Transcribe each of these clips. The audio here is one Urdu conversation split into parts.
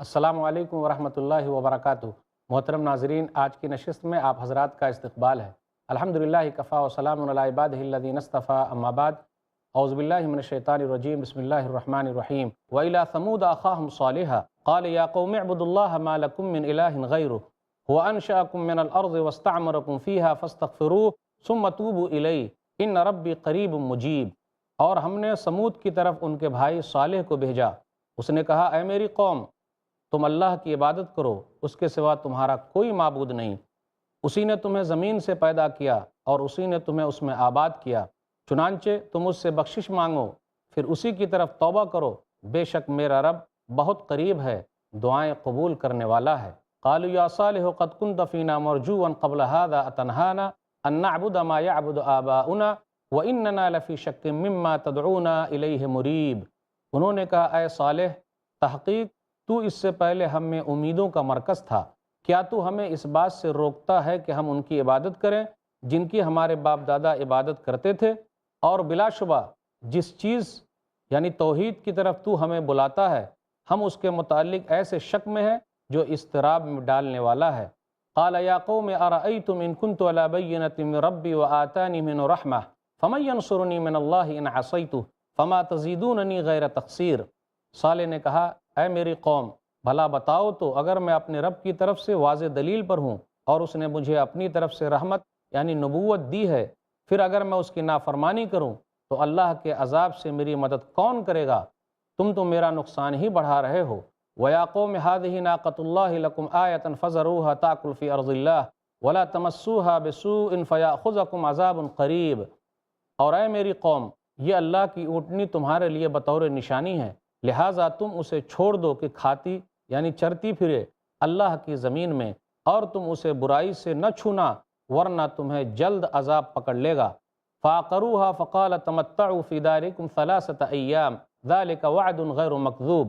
السلام علیکم ورحمۃ اللہ وبرکاتہ۔ محترم ناظرین، آج کی نشست میں آپ حضرات کا استقبال ہے۔ الحمدللہ کفا وسلام علی عبادہ الذین اصطفیٰ، اما بعد، اعوذ باللہ من الشیطان الرجیم، بسم اللہ الرحمن الرحیم۔ وإلی ثمود اخاہم صالحا قال یا قوم اعبدوا اللہ ما لکم من الہ غیرہ هو انشأکم من الارض واستعمرکم فیہا فاستغفروہ ثم توبوا الیہ ان ربی قریب مجیب۔ اور ہم نے سمود کی طرف ان کے بھائی صالح کو بھیجا۔ اس نے کہا، اے میری قوم، تم اللہ کی عبادت کرو، اس کے سوا تمہارا کوئی معبود نہیں۔ اسی نے تمہیں زمین سے پیدا کیا اور اسی نے تمہیں اس میں آباد کیا، چنانچہ تم اس سے بخشش مانگو، پھر اسی کی طرف توبہ کرو، بے شک میرا رب بہت قریب ہے، دعائیں قبول کرنے والا ہے۔ قالوا یا صالح قد كنت فینا مرجوا قبل هذا اتنہانا ان نعبد ما يعبد آباؤنا واننا لفی شک مما تدعونا الیہ مریب۔ انہوں نے کہا، اے صالح، تحقیق تو اس سے پہلے ہم میں امیدوں کا مرکز تھا، کیا تو ہمیں اس بات سے روکتا ہے کہ ہم ان کی عبادت کریں جن کی ہمارے باپ دادا عبادت کرتے تھے؟ اور بلا شبہ جس چیز یعنی توحید کی طرف تو ہمیں بلاتا ہے، ہم اس کے متعلق ایسے شک میں ہیں جو اضطراب میں ڈالنے والا ہے۔ قال یا قوم ارأیتم ان کنت علی بینۃ من ربی وآتانی منہ رحمہ فمن ینصرنی من اللہ ان عصیتہ فما تزیدوننی غیر تقصیر۔ صالح نے کہا، اے میری قوم، بھلا بتاؤ تو اگر میں اپنے رب کی طرف سے واضح دلیل پر ہوں اور اس نے مجھے اپنی طرف سے رحمت یعنی نبوت دی ہے، پھر اگر میں اس کی نافرمانی کروں تو اللہ کے عذاب سے میری مدد کون کرے گا؟ تم تو میرا نقصان ہی بڑھا رہے ہو۔ وَيَا قَوْمِ هَٰذِهِ نَاقَةُ اللَّهِ لَكُمْ آيَةً فَذَرُوهَا تَأْكُلْ فِي أَرْضِ اللَّهِ وَلَا تَمَسُّوهَا بِسُوءٍ فَيَأْخُذَكُمْ عَذَابٌ قَرِيبٌ۔ اور اے میری قوم، یہ اللہ کی اونٹنی تمہارے لیے بطور نشانی ہے، لہٰذا تم اسے چھوڑ دو کہ کھاتی یعنی چرتی پھرے اللہ کی زمین میں، اور تم اسے برائی سے نہ چھونا ورنہ تمہیں جلد عذاب پکڑ لے گا۔ فَعَقَرُوهَا فَقَالَ تَمَتَّعُوا فِي دَارِكُمْ ثَلَاثَةَ أَيَّامٍ ذَلِكَ وَعْدٌ غَيْرُ مَكْذُوبٍ۔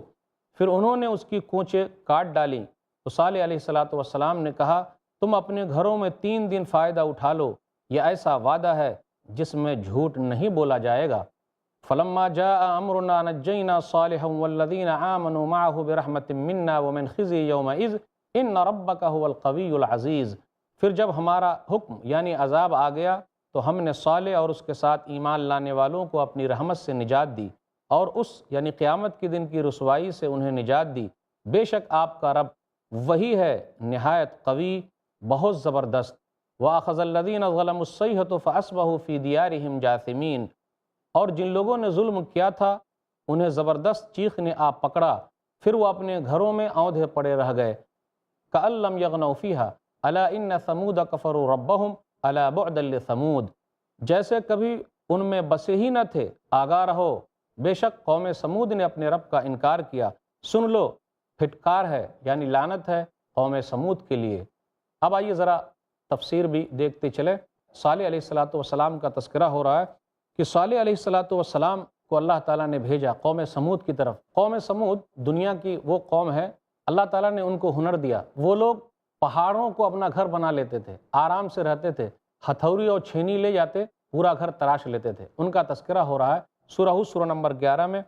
پھر انہوں نے اس کی کونچیں کاٹ ڈالیں تو صالح علیہ السلام نے کہا، تم اپنے گھروں میں 3 دن فائدہ اٹھا لو، یہ ایسا وعدہ ہے جس میں جھوٹ نہیں بولا جائے گا۔ فلما جاء امرنا نجینا صالحا والذین آمنوا معه برحمت منا ومن خزی یومئذ ان ربک هو القوی العزیز۔ پھر جب ہمارا حکم یعنی عذاب آ گیا تو ہم نے صالح اور اس کے ساتھ ایمان لانے والوں کو اپنی رحمت سے نجات دی اور اس یعنی قیامت کے دن کی رسوائی سے انہیں نجات دی۔ بے شک آپ کا رب وہی ہے نہایت قوی، بہت زبردست۔ وَأَخَذَ الَّذِينَ ظَلَمُوا الصَّيْحَةُ فَأَصْبَحُوا فِي دِيَارِهِمْ جَاثِمِينَ۔ اور جن لوگوں نے ظلم کیا تھا انہیں زبردست چیخ نے آ پکڑا، پھر وہ اپنے گھروں میں اوندھے پڑے رہ گئے۔ كَأَن لَّمْ يَغْنَوْا فِيهَا أَلَا إِنَّ ثَمُودَ كَفَرُوا رَبَّهُمْ أَلَا بُعْدًا لِّثَمُود۔ جیسے کبھی ان میں بسے ہی نہ تھے، آگاہ رہو، بے شک قوم سمود نے اپنے رب کا انکار کیا، سن لو، پھٹکار ہے یعنی لعنت ہے قوم سمود کے لیے۔ اب آئیے ذرا تفسیر بھی دیکھتے چلے۔ صالح علیہ السلام کا تذکرہ ہو رہا ہے کہ صالح علیہ السلام کو اللہ تعالیٰ نے بھیجا قوم سمود کی طرف۔ قوم سمود دنیا کی وہ قوم ہے، اللہ تعالیٰ نے ان کو ہنر دیا، وہ لوگ پہاڑوں کو اپنا گھر بنا لیتے تھے، آرام سے رہتے تھے، ہتھوڑی اور چھینی لے جاتے، پورا گھر تراش لیتے تھے۔ ان کا تذکرہ ہو رہا ہے سورہ ہود سورہ نمبر 11 میں،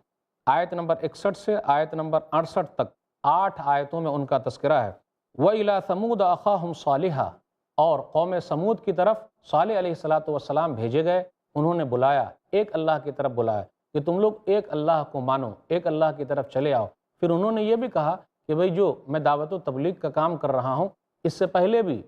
آیت نمبر 61 سے آیت نمبر 68 تک 8 آیتوں میں ان کا تذکرہ ہے۔ وَإِلَىٰ ثَمُودَ أَخَاهُمْ صَالِحًا۔ اور قوم سمود کی طرف صالح علیہ السلام بھیجے گئے، انہوں نے بلایا، ایک اللہ کی طرف بلایا کہ تم لوگ ایک اللہ کو مانو، ایک اللہ کی طرف چلے آؤ۔ پھر انہوں نے یہ بھی کہا کہ بھئی جو میں دعوت و تبلیغ کا کام کر رہا ہوں، اس سے پہلے بھی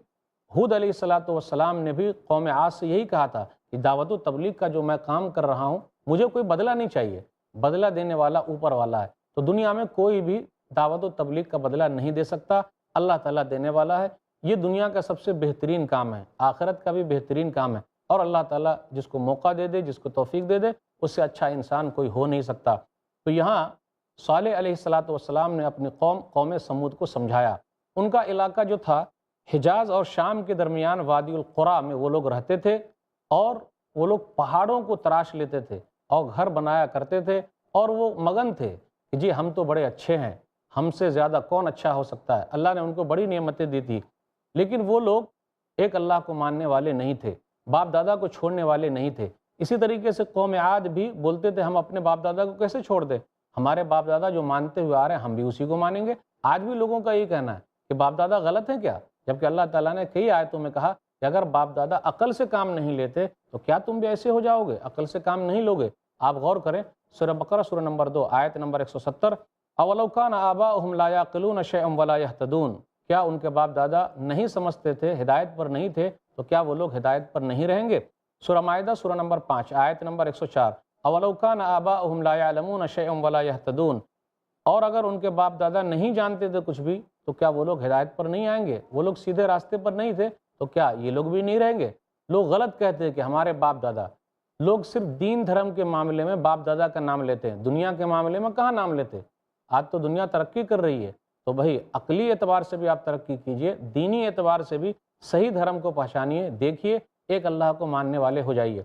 ہود علیہ السلام نے بھی قوم عاد سے یہی کہا تھا کہ دعوت و تبلیغ کا جو میں کام کر رہا ہوں مجھے کوئی بدلہ نہیں چاہیے، بدلہ دینے والا اوپر والا ہے۔ تو دنیا میں کوئی بھی دعوت و تبلیغ کا بدلہ نہیں دے سکتا، اللہ تعالیٰ دینے والا ہے۔ یہ دنیا کا سب سے بہترین کام ہے، آخرت کا بھی بہترین کام ہے، اور اللہ تعالیٰ جس کو موقع دے دے، جس کو توفیق دے دے، اس سے اچھا انسان کوئی ہو نہیں سکتا۔ تو یہاں صالح علیہ السلام نے اپنی قوم سمود کو سمجھایا۔ ان کا علاقہ جو تھا حجاز اور شام کے درمیان وادی القریٰ میں وہ لوگ رہتے تھے، اور وہ لوگ پہاڑوں کو تراش لیتے تھے اور گھر بنایا کرتے تھے، اور وہ مگن تھے کہ جی ہم تو بڑے اچھے ہیں، ہم سے زیادہ کون اچھا ہو سکتا ہے۔ اللہ نے ان کو بڑی نعمتیں دی تھی، لیکن وہ لوگ ایک اللہ کو ماننے والے نہیں تھے، باپ دادا کو چھوڑنے والے نہیں تھے۔ اسی طریقے سے قوم عاد بھی بولتے تھے ہم اپنے باپ دادا کو کیسے چھوڑ دیں، ہمارے باپ دادا جو مانتے ہوئے آ رہے ہیں ہم بھی اسی کو مانیں گے، آج بھی لوگوں کا یہی کہنا ہے کہ باپ دادا غلط ہیں کیا، جبکہ اللہ تعالیٰ نے کئی آیتوں میں کہا کہ اگر باپ دادا عقل سے کام نہیں لیتے تو کیا تم بھی ایسے ہو جاؤ گے، عقل سے کام نہیں لوگے۔ آپ غور کریں سورہ بقرہ سورہ نمبر 2 آیت نمبر 170، اولو کان آباؤہم لا یعقلون شیئا ولا یہتدون، کیا ان کے باپ دادا نہیں سمجھتے تھے، ہدایت پر نہیں تھے، تو کیا وہ لوگ ہدایت پر نہیں رہیں گے۔ سورہ مائدہ سورہ نمبر 5 آیت نمبر 104، اولو کان آباؤہم لا یعلمون شیئا ولا یہتدون، اور اگر ان کے باپ دادا نہیں جانتے تھے کچھ بھی تو کیا وہ لوگ ہدایت پر نہیں آئیں گے، وہ لوگ سیدھے راستے پر نہیں تھے تو کیا یہ لوگ بھی نہیں رہیں گے۔ لوگ غلط کہتے ہیں کہ ہمارے باپ دادا، لوگ صرف دین دھرم کے معاملے میں باپ دادا کا نام لیتے ہیں، دنیا کے معاملے میں کہاں نام لیتے۔ آج تو دنیا ترقی کر رہی ہے تو بھائی عقلی اعتبار سے بھی آپ ترقی کیجئے، دینی اعتبار سے بھی صحیح دھرم کو پہچانیے، دیکھیے، ایک اللہ کو ماننے والے ہو جائیے۔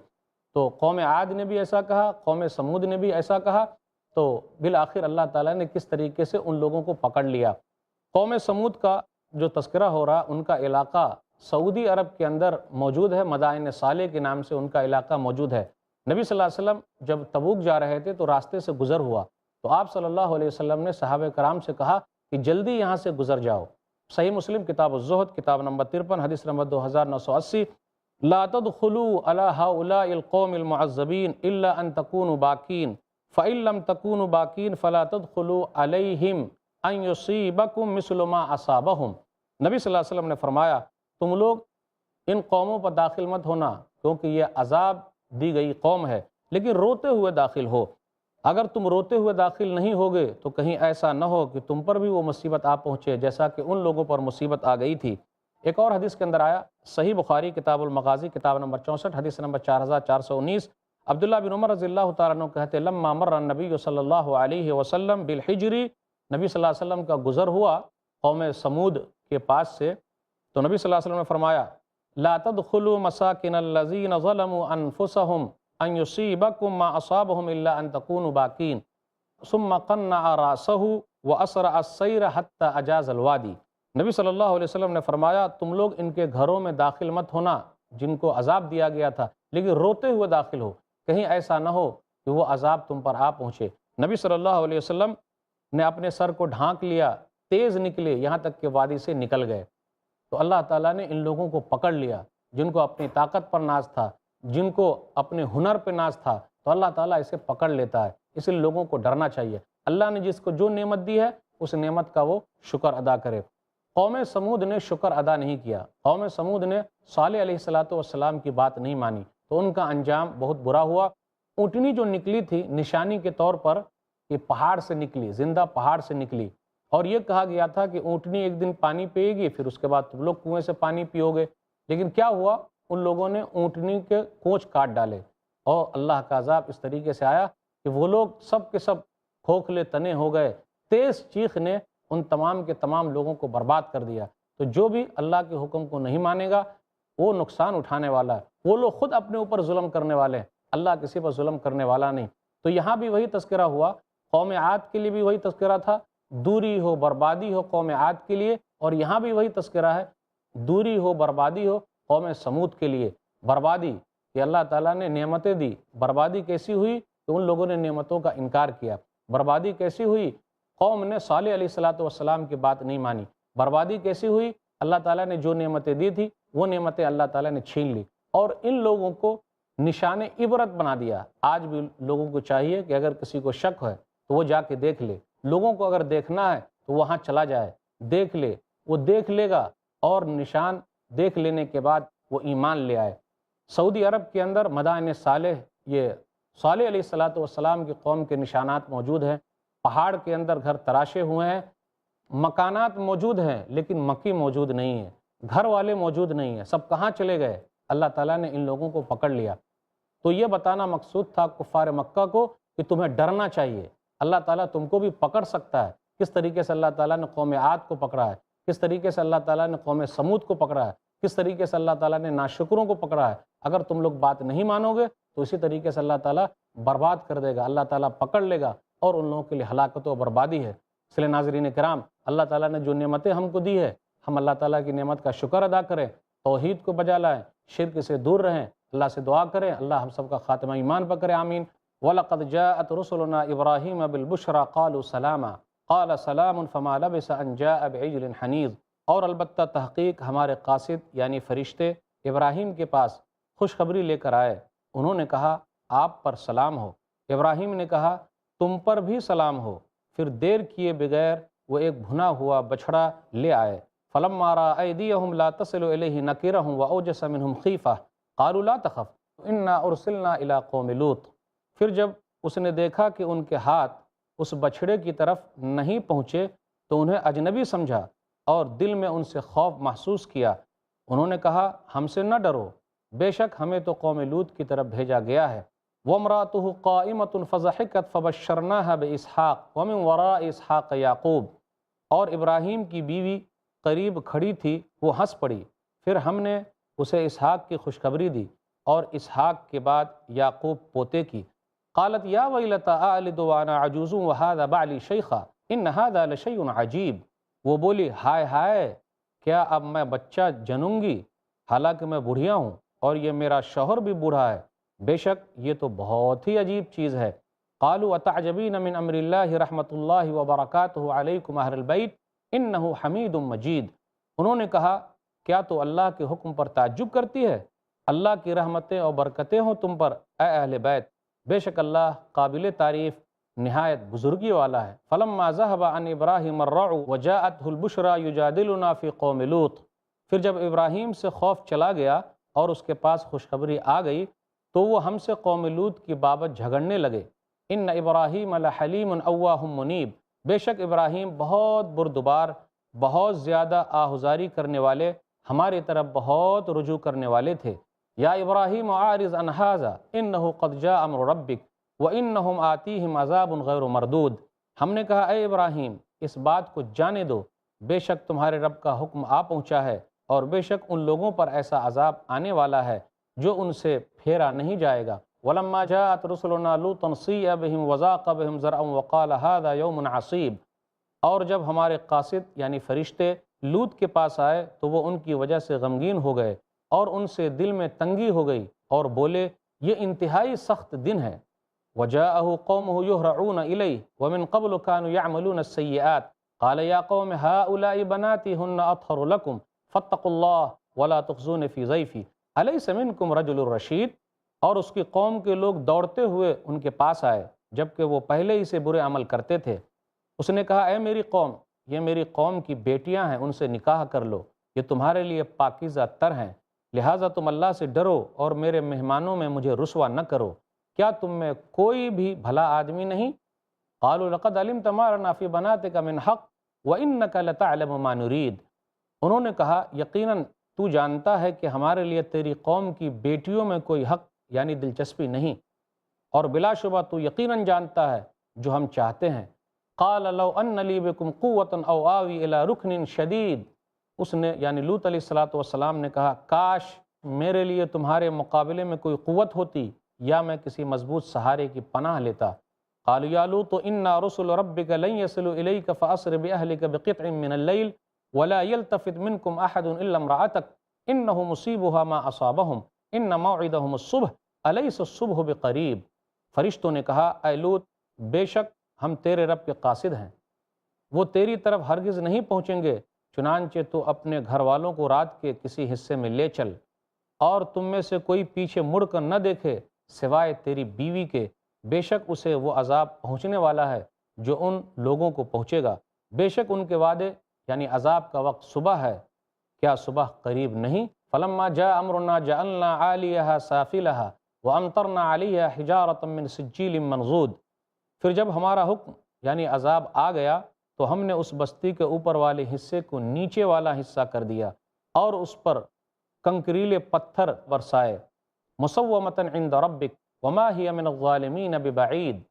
تو قوم عاد نے بھی ایسا کہا، قوم سمود نے بھی ایسا کہا، تو بالآخر اللہ تعالیٰ نے کس طریقے سے ان لوگوں کو پکڑ لیا۔ قوم سمود کا جو تذکرہ ہو رہا، ان کا علاقہ سعودی عرب کے اندر موجود ہے، مدائن صالح کے نام سے ان کا علاقہ موجود ہے۔ نبی صلی اللہ علیہ وسلم جب تبوک جا رہے تھے تو راستے سے گزر ہوا تو آپ صلی اللہ علیہ وسلم نے صحابہ کرام سے کہا کہ جلدی یہاں سے گزر جاؤ۔ صحیح مسلم کتاب الزہد کتاب نمبر 53 حدیث نمبر 2980، لا تدخلوا على هؤلاء القوم المعذبين الا ان تكونوا باكين فان لم تكونوا باكين فلا تدخلوا عليهم ان يصيبكم مثل ما اصابهم۔ نبی صلی اللہ علیہ وسلم نے فرمایا تم لوگ ان قوموں پر داخل مت ہونا کیونکہ یہ عذاب دی گئی قوم ہے، لیکن روتے ہوئے داخل ہو۔ اگر تم روتے ہوئے داخل نہیں ہوگے تو کہیں ایسا نہ ہو کہ تم پر بھی وہ مصیبت آ پہنچے جیسا کہ ان لوگوں پر مصیبت آ گئی تھی۔ ایک اور حدیث کے اندر آیا، صحیح بخاری کتاب المغازی کتاب نمبر 64 حدیث نمبر 4419، عبداللہ بن عمر رضی اللہ تعالیٰ عنہ کہتے لما مر النبی صلی اللہ علیہ وسلم بالحجر، نبی صلی اللہ علیہ وسلم کا گزر ہوا قوم سمود کے پاس سے، تو نبی صلی اللہ علیہ وسلم نے فرمایا لا تدخلوا مساکن الذین ظلموا انفسهم ان یصیبکم ما اصابهم الا ان تکونوا باکین ثم قنع راسه واسرع السیر حتی اجاز الوادی۔ نبی صلی اللہ علیہ وسلم نے فرمایا تم لوگ ان کے گھروں میں داخل مت ہونا جن کو عذاب دیا گیا تھا، لیکن روتے ہوئے داخل ہو، کہیں ایسا نہ ہو کہ وہ عذاب تم پر آ پہنچے۔ نبی صلی اللہ علیہ وسلم نے اپنے سر کو ڈھانک لیا، تیز نکلے یہاں تک کہ وادی سے نکل گئے، تو اللہ تعالیٰ نے ان لوگوں کو پکڑ لیا جن کو اپنی طاقت پر ناز تھا، جن کو اپنے ہنر پہ ناز تھا، تو اللہ تعالیٰ اسے پکڑ لیتا ہے۔ اس لیے لوگوں کو ڈرنا چاہیے، اللہ نے جس کو جو نعمت دی ہے اس نعمت کا وہ شکر ادا کرے۔ قوم سمود نے شکر ادا نہیں کیا، قوم سمود نے صالح علیہ السلام کی بات نہیں مانی تو ان کا انجام بہت برا ہوا۔ اونٹنی جو نکلی تھی نشانی کے طور پر کہ پہاڑ سے نکلی، زندہ پہاڑ سے نکلی، اور یہ کہا گیا تھا کہ اونٹنی ایک دن پانی پیے گی پھر اس کے بعد تم لوگ کنویں سے پانی پیو گے، لیکن کیا ہوا، ان لوگوں نے اونٹنی کے کونچ کاٹ ڈالے اور اللہ کا عذاب اس طریقے سے آیا کہ وہ لوگ سب کے سب کھوکھلے تنے ہو گئے، تیز چیخ نے ان تمام کے تمام لوگوں کو برباد کر دیا۔ تو جو بھی اللہ کے حکم کو نہیں مانے گا وہ نقصان اٹھانے والا ہے، وہ لوگ خود اپنے اوپر ظلم کرنے والے ہیں، اللہ کسی پر ظلم کرنے والا نہیں۔ تو یہاں بھی وہی تذکرہ ہوا، قوم عاد کے لیے بھی وہی تذکرہ تھا، دوری ہو بربادی ہو قوم عاد کے لیے، اور یہاں بھی وہی تذکرہ ہے، دوری ہو بربادی ہو قوم سمود کے لیے۔ بربادی کہ اللہ تعالیٰ نے نعمتیں دی، بربادی کیسی ہوئی کہ ان لوگوں نے نعمتوں کا انکار کیا۔ بربادی کیسی ہوئی، قوم نے صالح علیہ السلام کی بات نہیں مانی۔ بربادی کیسی ہوئی، اللہ تعالیٰ نے جو نعمتیں دی تھی وہ نعمتیں اللہ تعالیٰ نے چھین لی اور ان لوگوں کو نشان عبرت بنا دیا۔ آج بھی لوگوں کو چاہیے کہ اگر کسی کو شک ہے تو وہ جا کے دیکھ لے، لوگوں کو اگر دیکھنا ہے تو وہاں چلا جائے، دیکھ لے، وہ دیکھ لے گا اور نشان دیکھ لینے کے بعد وہ ایمان لے آئے۔ سعودی عرب کے اندر مدائن صالح، یہ صالح علیہ السلام کی قوم کے نشانات موجود ہیں، پہاڑ کے اندر گھر تراشے ہوئے ہیں، مکانات موجود ہیں لیکن مکی موجود نہیں ہے، گھر والے موجود نہیں ہیں، سب کہاں چلے گئے؟ اللہ تعالیٰ نے ان لوگوں کو پکڑ لیا۔ تو یہ بتانا مقصود تھا کفار مکہ کو کہ تمہیں ڈرنا چاہیے، اللہ تعالیٰ تم کو بھی پکڑ سکتا ہے۔ کس طریقے سے اللہ تعالیٰ نے قوم عاد کو پکڑا ہے، کس طریقے سے اللہ تعالیٰ نے قوم سمود کو پکڑا ہے، کس طریقے سے اللہ تعالیٰ نے ناشکروں کو پکڑا ہے۔ اگر تم لوگ بات نہیں مانو گے تو اسی طریقے سے اللہ تعالیٰ برباد کر دے گا، اللہ تعالیٰ پکڑ لے گا اور ان لوگوں کے لیے ہلاکت و بربادی ہے۔ اس لیے ناظرین کرام، اللہ تعالیٰ نے جو نعمتیں ہم کو دی ہے، ہم اللہ تعالیٰ کی نعمت کا شکر ادا کریں، توحید کو بجا لائیں، شرک سے دور رہیں، اللہ سے دعا کریں، اللہ ہم سب کا خاتمہ ایمان پر کرے، آمین۔ وَلَقَدْ جَاءَتْ رُسُلُنَا إِبْرَاهِيمَ بِالْبُشْرَى قَالُوا سَلَامًا قال سلام فما لبث ان جاء بعجل حنیظ، اور البتہ تحقیق ہمارے قاصد یعنی فرشتے ابراہیم کے پاس خوشخبری لے کر آئے، انہوں نے کہا آپ پر سلام ہو۔ ابراہیم نے کہا تم پر بھی سلام ہو۔ پھر دیر کیے بغیر وہ ایک بھنا ہوا بچھڑا لے آئے۔ فلما رأى أيديهم لا تصل إليه نكرهم وأوجس منهم خيفة قالوا لا تخف إنا أرسلنا إلى قوم لوط۔ پھر جب اس نے دیکھا کہ ان کے ہاتھ اس بچھڑے کی طرف نہیں پہنچے تو انہیں اجنبی سمجھا اور دل میں ان سے خوف محسوس کیا۔ انہوں نے کہا ہم سے نہ ڈرو، بے شک ہمیں تو قوم لوط کی طرف بھیجا گیا ہے۔ وامرأته قائمة فضحكت فبشرناها بإسحاق ومن وراء إسحاق يعقوب، اور ابراہیم کی بیوی قریب کھڑی تھی، وہ ہنس پڑی، پھر ہم نے اسے اسحاق کی خوشخبری دی اور اسحاق کے بعد یعقوب پوتے کی۔ قالت یا ویلتی آلد وانا عجوز وهذا بعلی شیخا ان هذا لشیء عجیب، وہ بولی ہائے ہائے، کیا اب میں بچہ جنوں گی حالانکہ میں بڑھیا ہوں اور یہ میرا شوہر بھی بوڑھا ہے، بے شک یہ تو بہت ہی عجیب چیز ہے۔ قالوا اتعجبین من امر اللہ رحمۃ اللہ وبرکاتہ علیکم اہل البیت انہ حمید مجید، انہوں نے کہا کیا تو اللہ کے حکم پر تعجب کرتی ہے؟ اللہ کی رحمتیں اور برکتیں ہوں تم پر اے اہل بیت، بے شک اللہ قابل تعریف نہایت بزرگی والا ہے۔ فلما ذهب عن ابراہیم الرع وجاءته البشرى یجادلنا فی قوم لوط، پھر جب ابراہیم سے خوف چلا گیا اور اس کے پاس خوشخبری آ گئی تو وہ ہم سے قوم لوط کی بابت جھگڑنے لگے۔ ان ابراہیم لحلیم اواہ منیب، بے شک ابراہیم بہت بردبار، بہت زیادہ آہذاری کرنے والے، ہماری طرف بہت رجوع کرنے والے تھے۔ یا ابراہیم اعرض عن ھذا انہ قد جاء امر ربک وانہم آتیہم عذاب غیر مردود، ہم نے کہا اے ابراہیم اس بات کو جانے دو، بے شک تمہارے رب کا حکم آ پہنچا ہے اور بے شک ان لوگوں پر ایسا عذاب آنے والا ہے جو ان سے پھیرا نہیں جائے گا۔ ولما جاءت رسلنا لوطا سیء بهم وضاق بهم ذرعا وقال هذا يوم عصیب، اور جب ہمارے قاصد یعنی فرشتے لوط کے پاس آئے تو وہ ان کی وجہ سے غمگین ہو گئے اور ان سے دل میں تنگی ہو گئی اور بولے یہ انتہائی سخت دن ہے۔ وجاءه قومه يهرعون إليه ومن قبل كانوا يعملون السيئات قال يا قوم هؤلاء بناتي هن أطهر لكم فاتقوا الله ولا تخزون في ضيفي أليس منكم رجل رشيد، اور اس کی قوم کے لوگ دوڑتے ہوئے ان کے پاس آئے جبکہ وہ پہلے ہی سے برے عمل کرتے تھے۔ اس نے کہا اے میری قوم، یہ میری قوم کی بیٹیاں ہیں، ان سے نکاح کر لو، یہ تمہارے لیے پاکیزہ تر ہیں، لہٰذا تم اللہ سے ڈرو اور میرے مہمانوں میں مجھے رسوا نہ کرو، کیا تم میں کوئی بھی بھلا آدمی نہیں؟ قالوا لقد علمت ما لنا فی بناتک من حق وانک لتعلم ما نرید، انہوں نے کہا یقیناً تو جانتا ہے کہ ہمارے لیے تیری قوم کی بیٹیوں میں کوئی حق یعنی دلچسپی نہیں، اور بلا شبہ تو یقیناً جانتا ہے جو ہم چاہتے ہیں۔ قال لو ان لی بکم قوۃ او آوی الی رکن شدید، اس نے یعنی لوط علیہ السلام نے کہا کاش میرے لیے تمہارے مقابلے میں کوئی قوت ہوتی یا میں کسی مضبوط سہارے کی پناہ لیتا۔ قالوا یا لوط انا رسل ربک لن یصلوا الیک فاسر باہلک بقطع من اللیل ولا یلتفت منکم احد الا امرأتک انہ مصیبها ما اصابہم ان موعدہم الصبح الیس الصبح بقریب، فرشتوں نے کہا اے لوط بے شک ہم تیرے رب کے قاصد ہیں، وہ تیری طرف ہرگز نہیں پہنچیں گے، چنانچہ تو اپنے گھر والوں کو رات کے کسی حصے میں لے چل، اور تم میں سے کوئی پیچھے مڑ کر نہ دیکھے سوائے تیری بیوی کے، بے شک اسے وہ عذاب پہنچنے والا ہے جو ان لوگوں کو پہنچے گا، بے شک ان کے وعدے یعنی عذاب کا وقت صبح ہے، کیا صبح قریب نہیں؟ فلما جاء امرنا جعلنا عالیہا سافلہا وامطرنا علیہا حجارۃ من سجیل منضود، پھر جب ہمارا حکم یعنی عذاب آ گیا تو ہم نے اس بستی کے اوپر والے حصے کو نیچے والا حصہ کر دیا اور اس پر کنکریلے پتھر برسائے، مسومۃ عند ربک وما ہی من الظالمین ببعید،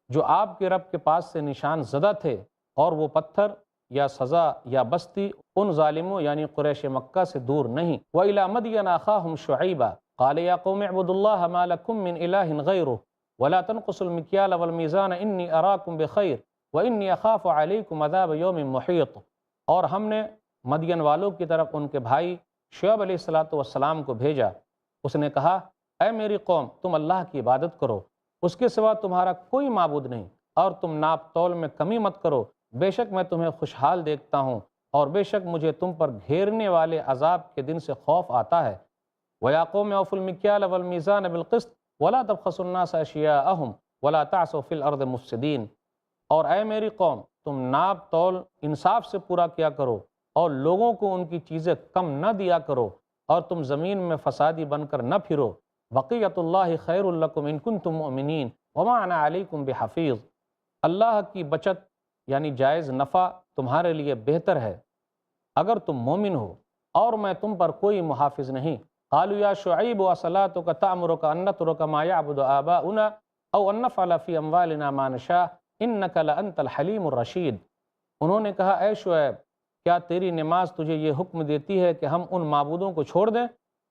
جو آپ کے رب کے پاس سے نشان زدہ تھے، اور وہ پتھر یا سزا یا بستی ان ظالموں یعنی قریش مکہ سے دور نہیں۔ وَإِلَى مَدْيَنَ أَخَاهُمْ شُعَيْبًا قَالَ يَا قَوْمِ اعْبُدُوا اللَّهَ مَا لَكُم مِّنْ إِلَٰهٍ غَيْرُهُ وَلَا تَنْقُصُوا الْمِكْيَالَ وَالْمِيزَانَ إِنِّي أَرَاكُمْ بِخَيْرٍ وَإِنِّي أَخَافُ عَلَيْكُمْ عَذَابَ يَوْمٍ مُحِيطٍ، اور ہم نے مدین والوں کی طرف ان کے بھائی شعیب علیہ السلام کو بھیجا، اس نے کہا اے میری قوم تم اللہ کی عبادت کرو، اس کے سوا تمہارا کوئی معبود نہیں، اور تم ناپ تول میں کمی مت کرو، بے شک میں تمہیں خوشحال دیکھتا ہوں اور بے شک مجھے تم پر گھیرنے والے عذاب کے دن سے خوف آتا ہے۔ وَيَا قَوْمِ أَوْفُوا الْمِكْيَالَ وَالْمِيزَانَ بِالْقِسْطِ وَلَا تَبْخَسُوا النَّاسَ أَشْيَاءَهُمْ وَلَا تَعْثُوا فِي الْأَرْضِ مُفْسِدِينَ۔ اور اے میری قوم، تم ناپ تول انصاف سے پورا کیا کرو اور لوگوں کو ان کی چیزیں کم نہ دیا کرو، اور تم زمین میں فسادی بن کر نہ پھرو۔ بقیۃ اللہ خیر لکم ان کنتم مؤمنین وما انا علیکم بحفیظ۔ اللہ کی بچت یعنی جائز نفع تمہارے لیے بہتر ہے اگر تم مومن ہو، اور میں تم پر کوئی محافظ نہیں۔ قالوا یا شعیب وصلاتک تأمرک ان نترک ما یعبد آباؤنا او ان نفعل فی اموالنا ما نشاء انک لانت الحلیم الرشید۔ انہوں نے کہا اے شعیب، کیا تیری نماز تجھے یہ حکم دیتی ہے کہ ہم ان معبودوں کو چھوڑ دیں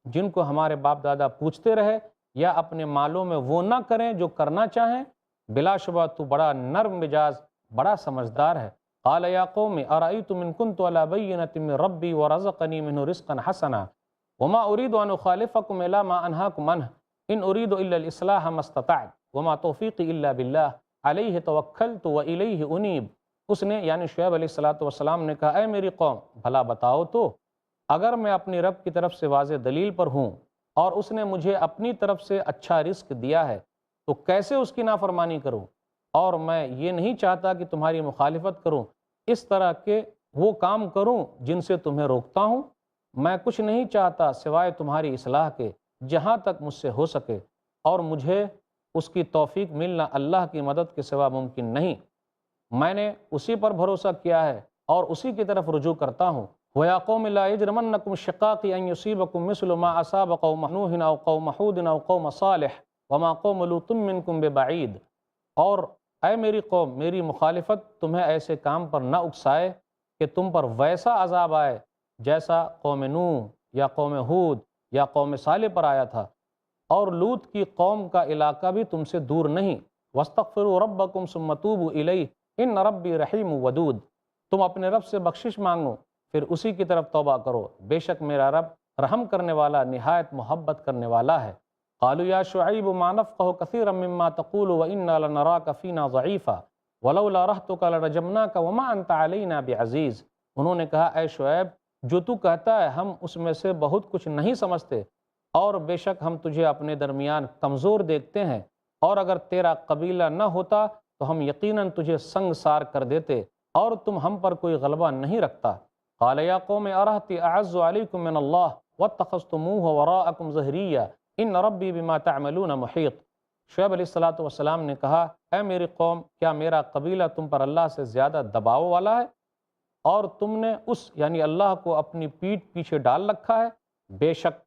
جن کو ہمارے باپ دادا پوجتے رہے، یا اپنے مالوں میں وہ نہ کریں جو کرنا چاہیں؟ بلا شبہ تو بڑا نرم مزاج، بڑا سمجھدار ہے۔ قال یا قوم ارأیتم ان کنت علی بینۃ من ربی ورزقنی منہ رزقا حسنا وما اريد ان اخالفکم الی ما انہاکم عنہ ان اريد الا الاصلاح ما استطعت وما توفیقی الا باللہ علیہ توکلت والیہ انیب۔ اس نے یعنی شعیب علیہ السلام نے کہا اے میری قوم، بھلا بتاؤ تو، اگر میں اپنی رب کی طرف سے واضح دلیل پر ہوں اور اس نے مجھے اپنی طرف سے اچھا رزق دیا ہے تو کیسے اس کی نافرمانی کروں؟ اور میں یہ نہیں چاہتا کہ تمہاری مخالفت کروں، اس طرح کے وہ کام کروں جن سے تمہیں روکتا ہوں۔ میں کچھ نہیں چاہتا سوائے تمہاری اصلاح کے جہاں تک مجھ سے ہو سکے، اور مجھے اس کی توفیق ملنا اللہ کی مدد کے سوا ممکن نہیں۔ میں نے اسی پر بھروسہ کیا ہے اور اسی کی طرف رجوع کرتا ہوں۔ وَيَا قَوْمِ لَا يَجْرِمَنَّكُمْ شِقَاقِي أَن يُصِيبَكُم مِّثْلُ مَا أَصَابَ قَوْمَ نُوحٍ أَوْ قَوْمَ هُودٍ أَوْ قَوْمَ صَالِحٍ وَمَا قَوْمُ لُوطٍ مِّنكُم بِبَعِيدٍ۔ اور اے میری قوم، میری مخالفت تمہیں ایسے کام پر نہ اکسائے کہ تم پر ویسا عذاب آئے جیسا قوم نوح یا قوم ہود یا قوم صالح پر آیا تھا، اور لوط کی قوم کا علاقہ بھی تم سے دور نہیں۔ وَاسْتَغْفِرُوا رَبَّكُمْ ثُمَّ تُوبُوا إِلَيْهِ إِنَّ رَبِّي رَحِيمٌ وَدُودٌ۔ تم اپنے رب سے بخشش مانگو، پھر اسی کی طرف توبہ کرو، بے شک میرا رب رحم کرنے والا، نہایت محبت کرنے والا ہے۔ قالوا یا شعیب ما نفقہ کثیرا مما تقول وإنا لنراک فینا ضعیفا ولولا رہتک لرجمناک وما انت علینا بعزیز۔ انہوں نے کہا اے شعیب، جو تو کہتا ہے ہم اس میں سے بہت کچھ نہیں سمجھتے، اور بے شک ہم تجھے اپنے درمیان کمزور دیکھتے ہیں، اور اگر تیرا قبیلہ نہ ہوتا تو ہم یقیناً تجھے سنگسار کر دیتے، اور تم ہم پر کوئی غلبہ نہیں رکھتا۔ قال یا قوم ارہتی اعز علیکم من اللہ واتخذتموہ وراءکم ظہریہ ان ربی بما تعملون محیط۔ شعیب علیہ السلام نے کہا اے میری قوم، کیا میرا قبیلہ تم پر اللہ سے زیادہ دباؤ والا ہے، اور تم نے اس یعنی اللہ کو اپنی پیٹھ پیچھے ڈال رکھا ہے؟ بے شک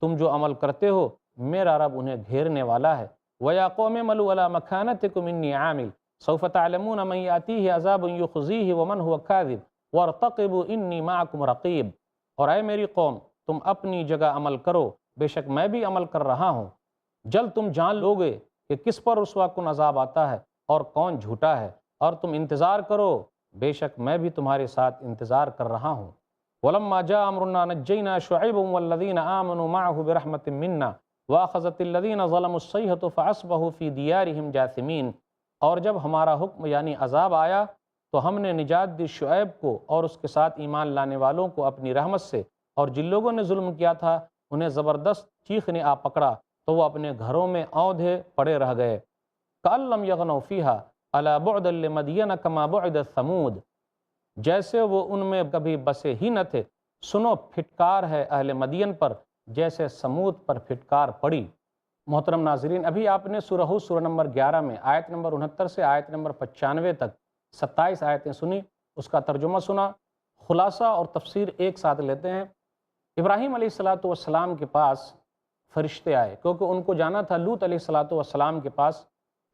تم جو عمل کرتے ہو میرا رب انہیں گھیرنے والا ہے۔ وَيَا قَوْمِ اعْمَلُوا عَلَىٰ مَكَانَتِكُمْ إِنِّي عَامِلٌ سَوْفَ تَعْلَمُونَ مَن يَأْتِيهِ عَذَابٌ يُخْزِيهِ وَمَنْ هُوَ كَاذِبٌ وَارْتَقِبُوا إِنِّي مَعَكُمْ رَقِيبٌ۔ اور اے میری قوم، تم اپنی جگہ عمل کرو، بے شک میں بھی عمل کر رہا ہوں۔ جلد تم جان لوگے کہ کس پر رسوا کن عذاب آتا ہے اور کون جھوٹا ہے، اور تم انتظار کرو، بے شک میں بھی تمہارے ساتھ انتظار کر رہا ہوں۔ وَلَمَّا جَاءَ أَمْرُنَا نَجَّيْنَا شُعَيْبًا وَالَّذِينَ آمَنُوا مَعَهُ بِرَحْمَةٍ مِنَّا وَأَخَذَتِ الَّذِينَ ظَلَمُوا الصَّيْحَةُ فَأَصْبَحُوا فِي دِيَارِهِمْ جَاثِمِينَ۔ اور جب ہمارا حکم یعنی عذاب آیا تو ہم نے نجات دی شعیب کو اور اس کے ساتھ ایمان لانے والوں کو اپنی رحمت سے، اور جن لوگوں نے ظلم کیا تھا انہیں زبردست چیخ نے آ پکڑا تو وہ اپنے گھروں میں اوندھے پڑے رہ گئے۔ كَأَن لَّمْ يَغْنَوْا فِيهَا أَلَا بُعْدًا لِّمَدْيَنَ كَمَا بُعِدَتْ ثَمُودُ۔ جیسے وہ ان میں کبھی بسے ہی نہ تھے، سنو پھٹکار ہے اہل مدین پر جیسے سمود پر پھٹکار پڑی۔ محترم ناظرین، ابھی آپ نے سورہ ہود سورہ نمبر 11 میں آیت نمبر 69 سے آیت نمبر 95 تک 27 آیتیں سنی، اس کا ترجمہ سنا۔ خلاصہ اور تفسیر ایک ساتھ لیتے ہیں۔ ابراہیم علیہ السلام کے پاس فرشتے آئے، کیونکہ ان کو جانا تھا لوط علیہ السلام کے پاس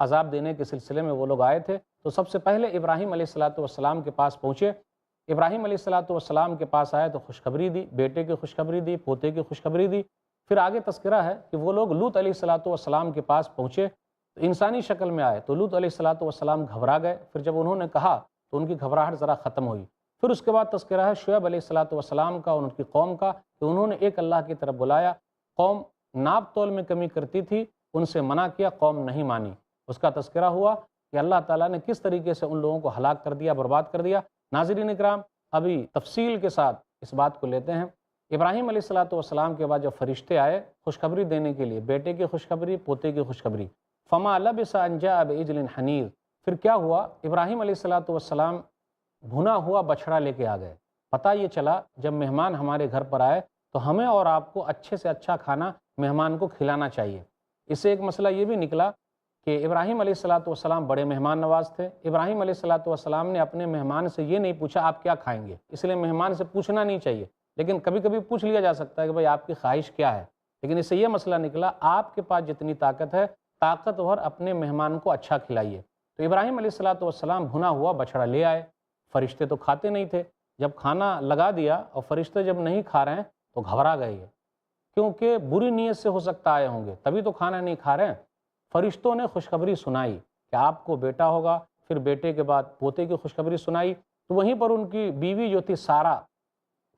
عذاب دینے کے سلسلے میں وہ لوگ آئے تھے، تو سب سے پہلے ابراہیم علیہ السلام کے پاس پہنچے۔ ابراہیم علیہ السلام کے پاس آئے تو خوشخبری دی، بیٹے کی خوشخبری دی، پوتے کی خوشخبری دی۔ پھر آگے تذکرہ ہے کہ وہ لوگ لوط علیہ السلام کے پاس پہنچے تو انسانی شکل میں آئے، تو لوط علیہ السلام گھبرا گئے۔ پھر جب انہوں نے کہا تو ان کی گھبراہٹ ذرا ختم ہوئی۔ پھر اس کے بعد تذکرہ ہے شعیب علیہ السلام کا اور ان کی قوم کا کہ انہوں نے ایک اللہ کی طرف بلایا۔ قوم ناپ تول میں کمی کرتی تھی، ان سے منع کیا، قوم نہیں مانی۔ اس کا تذکرہ ہوا کہ اللہ تعالیٰ نے کس طریقے سے ان لوگوں کو ہلاک کر دیا، برباد کر دیا۔ ناظرین اکرام، ابھی تفصیل کے ساتھ اس بات کو لیتے ہیں۔ ابراہیم علیہ السلام کے بعد جب فرشتے آئے خوشخبری دینے کے لیے، بیٹے کی خوشخبری، پوتے کی خوشخبری، فما لبث ان جاء بعجل حنیذ، پھر کیا ہوا؟ ابراہیم علیہ السلام بھنا ہوا بچھڑا لے کے آ گئے۔ پتہ یہ چلا جب مہمان ہمارے گھر پر آئے تو ہمیں اور آپ کو اچھے سے اچھا کھانا مہمان کو کھلانا چاہیے۔ اس سے ایک مسئلہ یہ بھی نکلا کہ ابراہیم علیہ السلام بڑے مہمان نواز تھے۔ ابراہیم علیہ السلام نے اپنے مہمان سے یہ نہیں پوچھا آپ کیا کھائیں گے، اس لیے مہمان سے پوچھنا نہیں چاہیے، لیکن کبھی کبھی پوچھ لیا جا سکتا ہے کہ بھائی آپ کی خواہش کیا ہے، لیکن اس سے یہ مسئلہ نکلا آپ کے پاس جتنی طاقت ہے طاقتور اپنے مہمان کو اچھا کھلائیے۔ تو ابراہیم علیہ السلام بھنا ہوا بچھڑا لے آئے۔ فرشتے تو کھاتے نہیں تھے، جب کھانا لگا دیا اور فرشتے جب نہیں کھا رہے ہیں تو گھبرا گئے یہ، کیونکہ بری نیت سے ہو سکتا آئے ہوں گے، تبھی تو کھانا نہیں کھا رہے ہیں۔ فرشتوں نے خوشخبری سنائی کہ آپ کو بیٹا ہوگا، پھر بیٹے کے بعد پوتے کی خوشخبری سنائی، تو وہیں پر ان کی بیوی جو تھی سارہ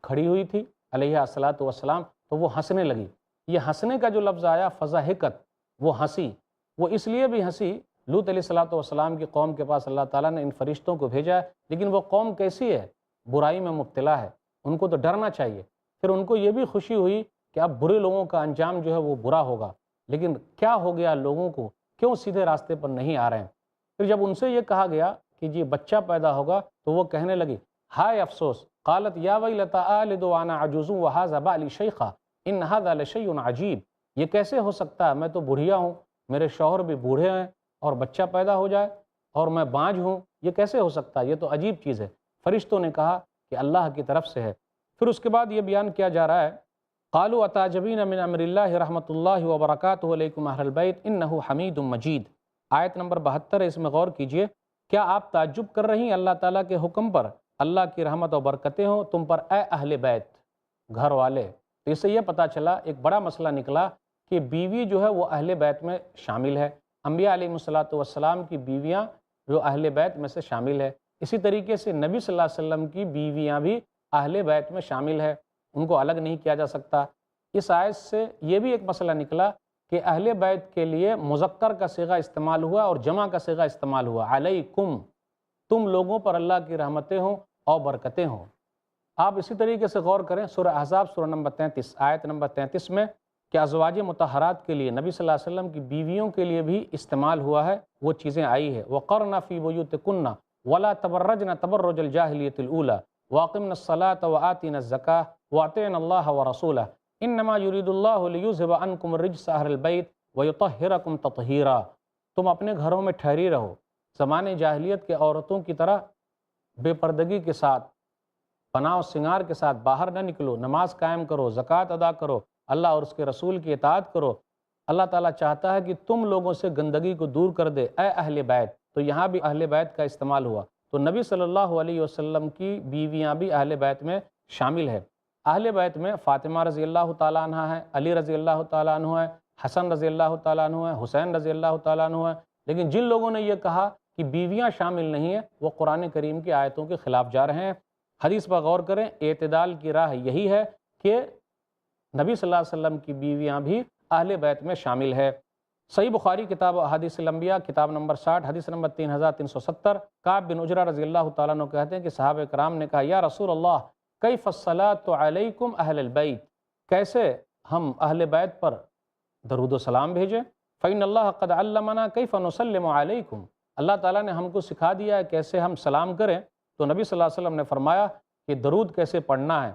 کھڑی ہوئی تھی علیہ السلام، تو وہ ہنسنے لگی۔ یہ ہنسنے کا جو لفظ آیا فضحکت، وہ ہنسی، وہ اس لیے بھی ہنسی، لوط علیہ السلام کی قوم کے پاس اللہ تعالیٰ نے ان فرشتوں کو بھیجا ہے، لیکن وہ قوم کیسی ہے؟ برائی میں مبتلا ہے، ان کو تو ڈرنا چاہیے۔ پھر ان کو یہ بھی خوشی ہوئی کہ اب برے لوگوں کا انجام جو ہے وہ برا ہوگا، لیکن کیا ہو گیا لوگوں کو، کیوں سیدھے راستے پر نہیں آ رہے ہیں؟ پھر جب ان سے یہ کہا گیا کہ جی بچہ پیدا ہوگا تو وہ کہنے لگی ہائے افسوس، قالت یا ویلتی آلد وانا عجوز وہذا بعلی شیخا ان ھذا لشیء عجیب، یہ کیسے ہو سکتا ہے؟ میں تو بڑھیا ہوں، میرے شوہر بھی بوڑھے ہیں اور بچہ پیدا ہو جائے، اور میں بانجھ ہوں، یہ کیسے ہو سکتا ہے؟ یہ تو عجیب چیز ہے۔ فرشتوں نے کہا کہ اللہ کی طرف سے ہے۔ پھر اس کے بعد یہ بیان کیا جا رہا ہے قالوا اتعجبین من امر اللہ رحمۃ اللہ وبرکاتہ علیکم اہل البیت انہ حمید مجید۔ آیت نمبر 72 ہے، اس میں غور کیجئے۔ کیا آپ تعجب کر رہی ہیں اللہ تعالیٰ کے حکم پر؟ اللہ کی رحمت و برکتیں ہوں تم پر اے اہل بیت، گھر والے۔ تو اس سے یہ پتہ چلا، ایک بڑا مسئلہ نکلا کہ بیوی جو ہے وہ اہل بیت میں شامل ہے، انبیاء علیہ السلام کی بیویاں جو اہل بیت میں سے شامل ہے، اسی طریقے سے نبی صلی اللہ علیہ وسلم کی بیویاں بھی اہل بیت میں شامل ہے، ان کو الگ نہیں کیا جا سکتا۔ اس آیت سے یہ بھی ایک مسئلہ نکلا کہ اہل بیت کے لیے مذکر کا صیغہ استعمال ہوا اور جمع کا صیغہ استعمال ہوا، علیکم، تم لوگوں پر اللہ کی رحمتیں ہوں اور برکتیں ہوں۔ آپ اسی طریقے سے غور کریں سورہ احزاب سورہ نمبر 33 آیت نمبر 33 میں کہ ازواج مطہرات کے لیے نبی صلی اللہ علیہ وسلم کی بیویوں کے لیے بھی استعمال ہوا ہے، وہ چیزیں آئی ہے وَقَرْنَ فِي بُيُوتِكُنَّ وَلَا تَبَرَّجْنَ تَبَرُّجَ الْجَاهِلِيَّةِ الْأُولَىٰ وَأَقِمْنَ الصَّلَاةَ وَآتِينَ الزَّكَاةَ وَأَطِعْنَ اللَّهَ وَرَسُولَهُ إِنَّمَا يُرِيدُ اللَّهُ لِيُذْهِبَ عَنكُمُ الرِّجْسَ أَهْلَ الْبَيْتِ وَيُطَهِّرَكُمْ تَطْهِيرًا۔ تم اپنے گھروں میں ٹھہری رہو، زمانے جاہلیت کے عورتوں کی طرح بے پردگی کے ساتھ، پناہ و سنگار کے ساتھ باہر نہ نکلو، نماز قائم کرو، زکوٰۃ ادا کرو، اللہ اور اس کے رسول کی اطاعت کرو۔ اللہ تعالیٰ چاہتا ہے کہ تم لوگوں سے گندگی کو دور کر دے اے اہل بیت، تو یہاں بھی اہل بیت کا استعمال ہوا، تو نبی صلی اللہ علیہ وسلم کی بیویاں بھی اہل بیت میں شامل ہے۔ اہل بیت میں فاطمہ رضی اللہ تعالیٰ عنہ ہے، علی رضی اللہ تعالیٰ عنہ ہے، حسن رضی اللہ تعالیٰ عنہ ہے، حسین رضی اللہ تعالیٰ عنہ ہے، لیکن جن لوگوں نے یہ کہا کہ بیویاں شامل نہیں ہیں وہ قرآن کریم کی آیتوں کے خلاف جا رہے ہیں۔ حدیث پر غور کریں، اعتدال کی راہ یہی ہے کہ نبی صلی اللہ علیہ وسلم کی بیویاں بھی اہل بیت میں شامل ہے۔ صحیح بخاری کتاب احادیث الانبیاء کتاب نمبر 60 حدیث نمبر 3370، کعب بن عجرہ رضی اللہ تعالیٰ عنہ کہتے ہیں کہ صحابہ کرام نے کہا یا رسول اللہ کیف الصلاۃ علیکم اہل البیت، کیسے ہم اہل بیت پر درود و سلام بھیجیں؟ فإن اللہ قد علمنا کیف نسلم علیکم، اللہ تعالیٰ نے ہم کو سکھا دیا ہے کیسے ہم سلام کریں۔ تو نبی صلی اللہ علیہ وسلم نے فرمایا کہ درود کیسے پڑھنا ہے،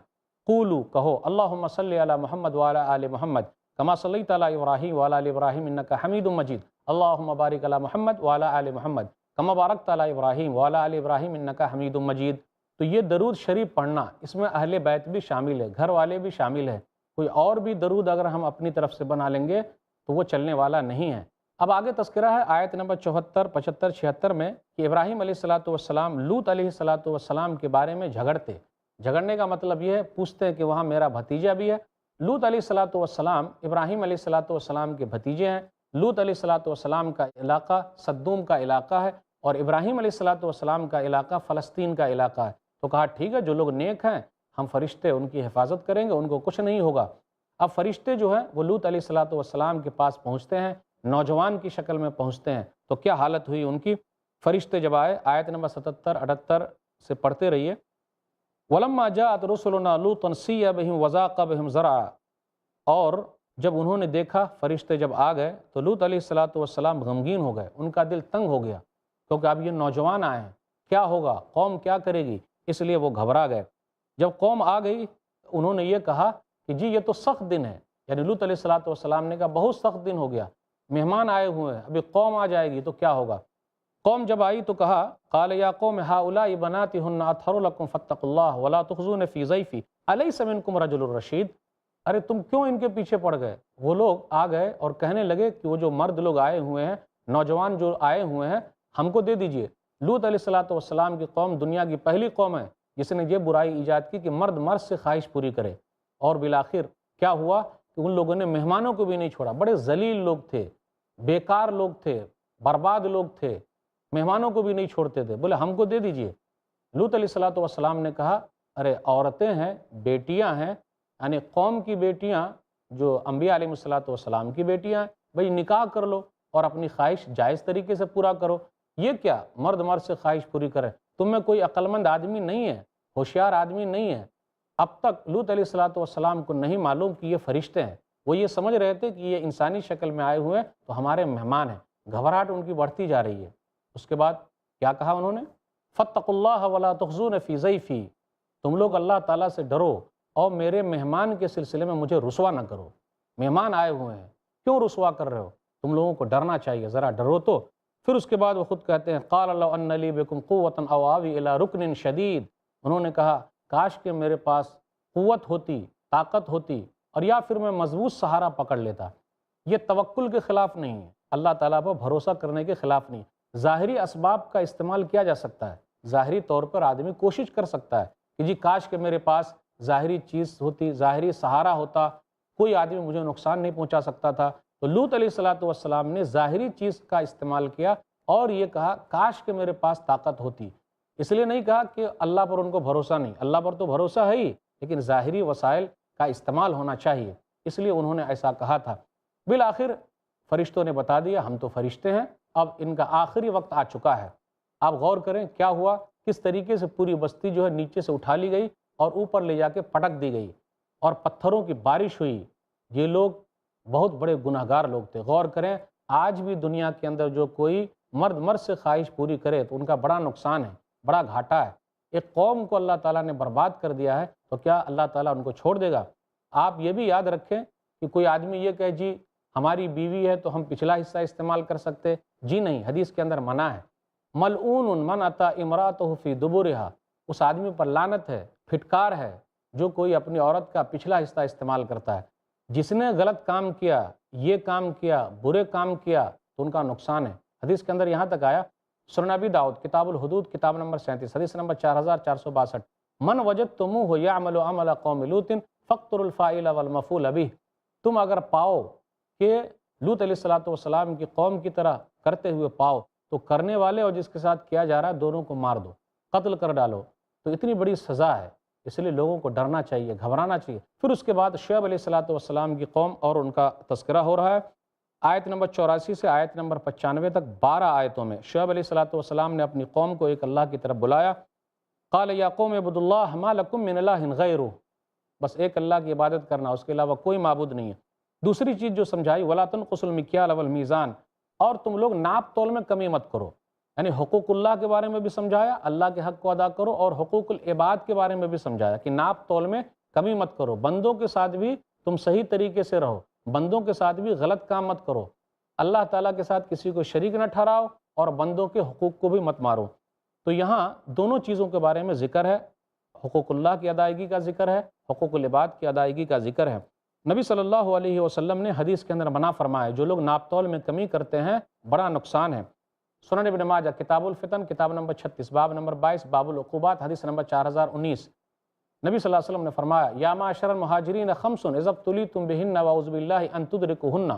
قولو کہو اللہم صلی علی محمد وعلی آل محمد کما صلیت علی ابراہیم وعلی آل ابراہیم انک حمید مجید، اللہم بارک علی محمد وعلی آل محمد کما بارکت علی ابراہیم وعلی آل ابراہیم انک حمید مجید۔ تو یہ درود شریف پڑھنا، اس میں اہل بیت بھی شامل ہے، گھر والے بھی شامل ہیں، کوئی اور بھی درود اگر ہم اپنی طرف سے بنا لیں گے تو وہ چلنے والا نہیں ہے۔ اب آگے تذکرہ ہے آیت نمبر 74، 75، 76 میں کہ ابراہیم علیہ السلام لوط علیہ السلام کے بارے میں جھگڑنے کا مطلب یہ ہے پوچھتے ہیں کہ وہاں میرا بھتیجا بھی ہے۔ لوط علیہ السلام ابراہیم علیہ السلام کے بھتیجے ہیں۔ لوط علیہ السلام کا علاقہ صدوم کا علاقہ ہے اور ابراہیم علیہ السلام کا علاقہ فلسطین کا علاقہ ہے۔ تو کہا ٹھیک ہے، جو لوگ نیک ہیں ہم فرشتے ان کی حفاظت کریں گے، ان کو کچھ نہیں ہوگا۔ اب فرشتے جو ہیں وہ لوط علیہ السلام کے پاس پہنچتے ہیں، نوجوان کی شکل میں پہنچتے ہیں، تو کیا حالت ہوئی ان کی؟ فرشتے جب آئے، آیت نمبر 77-78 سے پڑھتے رہیے۔ وَلَمَّا جَاءَتْ رُسُلُنَا لُوطًا سِيَّ بِهِمْ وَضَاقَ بِهِمْ ذَرْعًا، اور جب انہوں نے دیکھا فرشتے جب آ گئے تو لوط علیہ السلام غمگین ہو گئے، ان کا دل تنگ ہو گیا، کیونکہ اب یہ نوجوان آئے ہیں، کیا ہوگا، قوم کیا کرے گی، اس لیے وہ گھبرا گئے۔ جب قوم آ گئی انہوں نے یہ کہا کہ جی یہ تو سخت دن ہے، یعنی لوط علیہ السلام نے کہا بہت سخت دن ہو گیا، مہمان آئے ہوئے ہیں، ابھی قوم آ جائے گی تو کیا ہوگا۔ قوم جب آئی تو کہا قال یا قوم ہؤلاء بناتی ہن اطہر لکم فاتقوا اللہ ولا تخزون فی ضیفی الیس منکم رجل رشید، ارے تم کیوں ان کے پیچھے پڑ گئے۔ وہ لوگ آ گئے اور کہنے لگے کہ وہ جو مرد لوگ آئے ہوئے ہیں، نوجوان جو آئے ہوئے ہیں، ہم کو دے دیجئے۔ لوط علیہ السلام کی قوم دنیا کی پہلی قوم ہے جس نے یہ برائی ایجاد کی کہ مرد مرد سے خواہش پوری کرے، اور بالآخر کیا ہوا کہ ان لوگوں نے مہمانوں کو بھی نہیں چھوڑا، بڑے ذلیل لوگ تھے، بیکار لوگ تھے، برباد لوگ تھے، مہمانوں کو بھی نہیں چھوڑتے تھے، بولے ہم کو دے دیجئے۔ لوط علیہ السلام نے کہا ارے عورتیں ہیں، بیٹیاں ہیں، یعنی قوم کی بیٹیاں جو انبیاء علیہ السلام کی بیٹیاں ہیں، بھئی نکاح کر لو اور اپنی خواہش جائز طریقے سے پورا کرو، یہ کیا مرد مرد سے خواہش پوری کرے، تم میں کوئی عقل مند آدمی نہیں ہے، ہوشیار آدمی نہیں ہے۔ اب تک لوط علیہ السلام کو نہیں معلوم کہ یہ فرشتے ہیں، وہ یہ سمجھ رہے تھے کہ یہ انسانی شکل میں آئے ہوئے ہیں تو ہمارے مہمان ہیں، گھبراہٹ ان کی بڑھتی جا رہی ہے۔ اس کے بعد کیا کہا انہوں نے، فاتقوا اللہ ولا تخزون فی ضیفی، تم لوگ اللہ تعالیٰ سے ڈرو اور میرے مہمان کے سلسلے میں مجھے رسوا نہ کرو، مہمان آئے ہوئے ہیں کیوں رسوا کر رہے ہو، تم لوگوں کو ڈرنا چاہیے، ذرا ڈرو تو۔ پھر اس کے بعد وہ خود کہتے ہیں قال لو ان لی بکم قوۃ او آوی الی رکن شدید، انہوں نے کہا کاش کہ میرے پاس قوت ہوتی، طاقت ہوتی، اور یا پھر میں مضبوط سہارا پکڑ لیتا۔ یہ توکل کے خلاف نہیں ہے، اللہ تعالیٰ پر بھروسہ کرنے کے خلاف نہیں، ظاہری اسباب کا استعمال کیا جا سکتا ہے، ظاہری طور پر آدمی کوشش کر سکتا ہے کہ جی کاش کہ میرے پاس ظاہری چیز ہوتی، ظاہری سہارا ہوتا، کوئی آدمی مجھے نقصان نہیں پہنچا سکتا تھا۔ تو لوط علیہ السلام نے ظاہری چیز کا استعمال کیا اور یہ کہا کاش کہ میرے پاس طاقت ہوتی، اس لیے نہیں کہا کہ اللہ پر ان کو بھروسہ نہیں، اللہ پر تو بھروسہ ہے ہی، لیکن ظاہری وسائل کا استعمال ہونا چاہیے، اس لیے انہوں نے ایسا کہا تھا۔ بالآخر فرشتوں نے بتا دیا ہم تو فرشتے ہیں، اب ان کا آخری وقت آ چکا ہے۔ آپ غور کریں کیا ہوا، کس طریقے سے پوری بستی جو ہے نیچے سے اٹھا لی گئی اور اوپر لے جا کے پٹک دی گئی اور پتھروں کی بارش ہوئی۔ یہ لوگ بہت بڑے گناہگار لوگ تھے۔ غور کریں آج بھی دنیا کے اندر جو کوئی مرد مرد سے خواہش پوری کرے تو ان کا بڑا نقصان ہے، بڑا گھاٹا ہے۔ ایک قوم کو اللہ تعالیٰ نے برباد کر دیا ہے تو کیا اللہ تعالیٰ ان کو چھوڑ دے گا؟ آپ یہ بھی یاد رکھیں کہ کوئی آدمی یہ کہے جی ہماری بیوی ہے تو ہم پچھلا حصہ استعمال کر سکتے، جی نہیں، حدیث کے اندر منع ہے۔ ملعون من اتی امرأتہ فی دبرہا، اس آدمی پر لعنت ہے، پھٹکار ہے جو کوئی اپنی عورت کا پچھلا حصہ استعمال کرتا ہے۔ جس نے غلط کام کیا، یہ کام کیا، برے کام کیا تو ان کا نقصان ہے۔ حدیث کے اندر یہاں تک آیا، سنن ابی داؤد کتاب الحدود کتاب نمبر 37 حدیث نمبر 4462، من وجدتموہ یعمل عمل قوم لوط فاقتلوا الفاعل والمفعول بہ، تم اگر پاؤ کہ لوط علیہ السلام کی قوم کی طرح کرتے ہوئے پاؤ تو کرنے والے اور جس کے ساتھ کیا جا رہا ہے دونوں کو مار دو، قتل کر ڈالو، تو اتنی بڑی سزا ہے، اس لیے لوگوں کو ڈرنا چاہیے، گھبرانا چاہیے۔ پھر اس کے بعد شعیب علیہ السلام کی قوم اور ان کا تذکرہ ہو رہا ہے۔ آیت نمبر 84 سے آیت نمبر 95 تک 12 آیتوں میں شعیب علیہ السلام نے اپنی قوم کو ایک اللہ کی طرف بلایا۔ قال یا قوم اعبدوا اللہ ما لکم من الہ غیرہ، بس ایک اللہ کی عبادت کرنا، اس کے علاوہ کوئی معبود نہیں ہے۔ دوسری چیز جو سمجھائی ولا تنقصوا المکیال والمیزان، اور تم لوگ ناپ تول میں کمی مت کرو، یعنی حقوق اللہ کے بارے میں بھی سمجھایا، اللہ کے حق کو ادا کرو، اور حقوق العباد کے بارے میں بھی سمجھایا کہ ناپ تول میں کمی مت کرو، بندوں کے ساتھ بھی تم صحیح طریقے سے رہو، بندوں کے ساتھ بھی غلط کام مت کرو، اللہ تعالیٰ کے ساتھ کسی کو شریک نہ ٹھہراؤ اور بندوں کے حقوق کو بھی مت مارو۔ تو یہاں دونوں چیزوں کے بارے میں ذکر ہے، حقوق اللہ کی ادائیگی کا ذکر ہے، حقوق العباد کی ادائیگی کا ذکر ہے۔ نبی صلی اللہ علیہ وسلم نے حدیث کے اندر منع فرمایا جو لوگ ناپ تول میں کمی کرتے ہیں بڑا نقصان ہے۔ سنن ابن ماجہ کتاب الفتن کتاب نمبر 36 باب نمبر 22 باب العقوبات حدیث نمبر 4019، نبی صلی اللہ علیہ وسلم نے فرمایا یا معاشر المہاجرین خمس اذا ابتلیتم بہن واعوذ باللہ ان تدرکہن،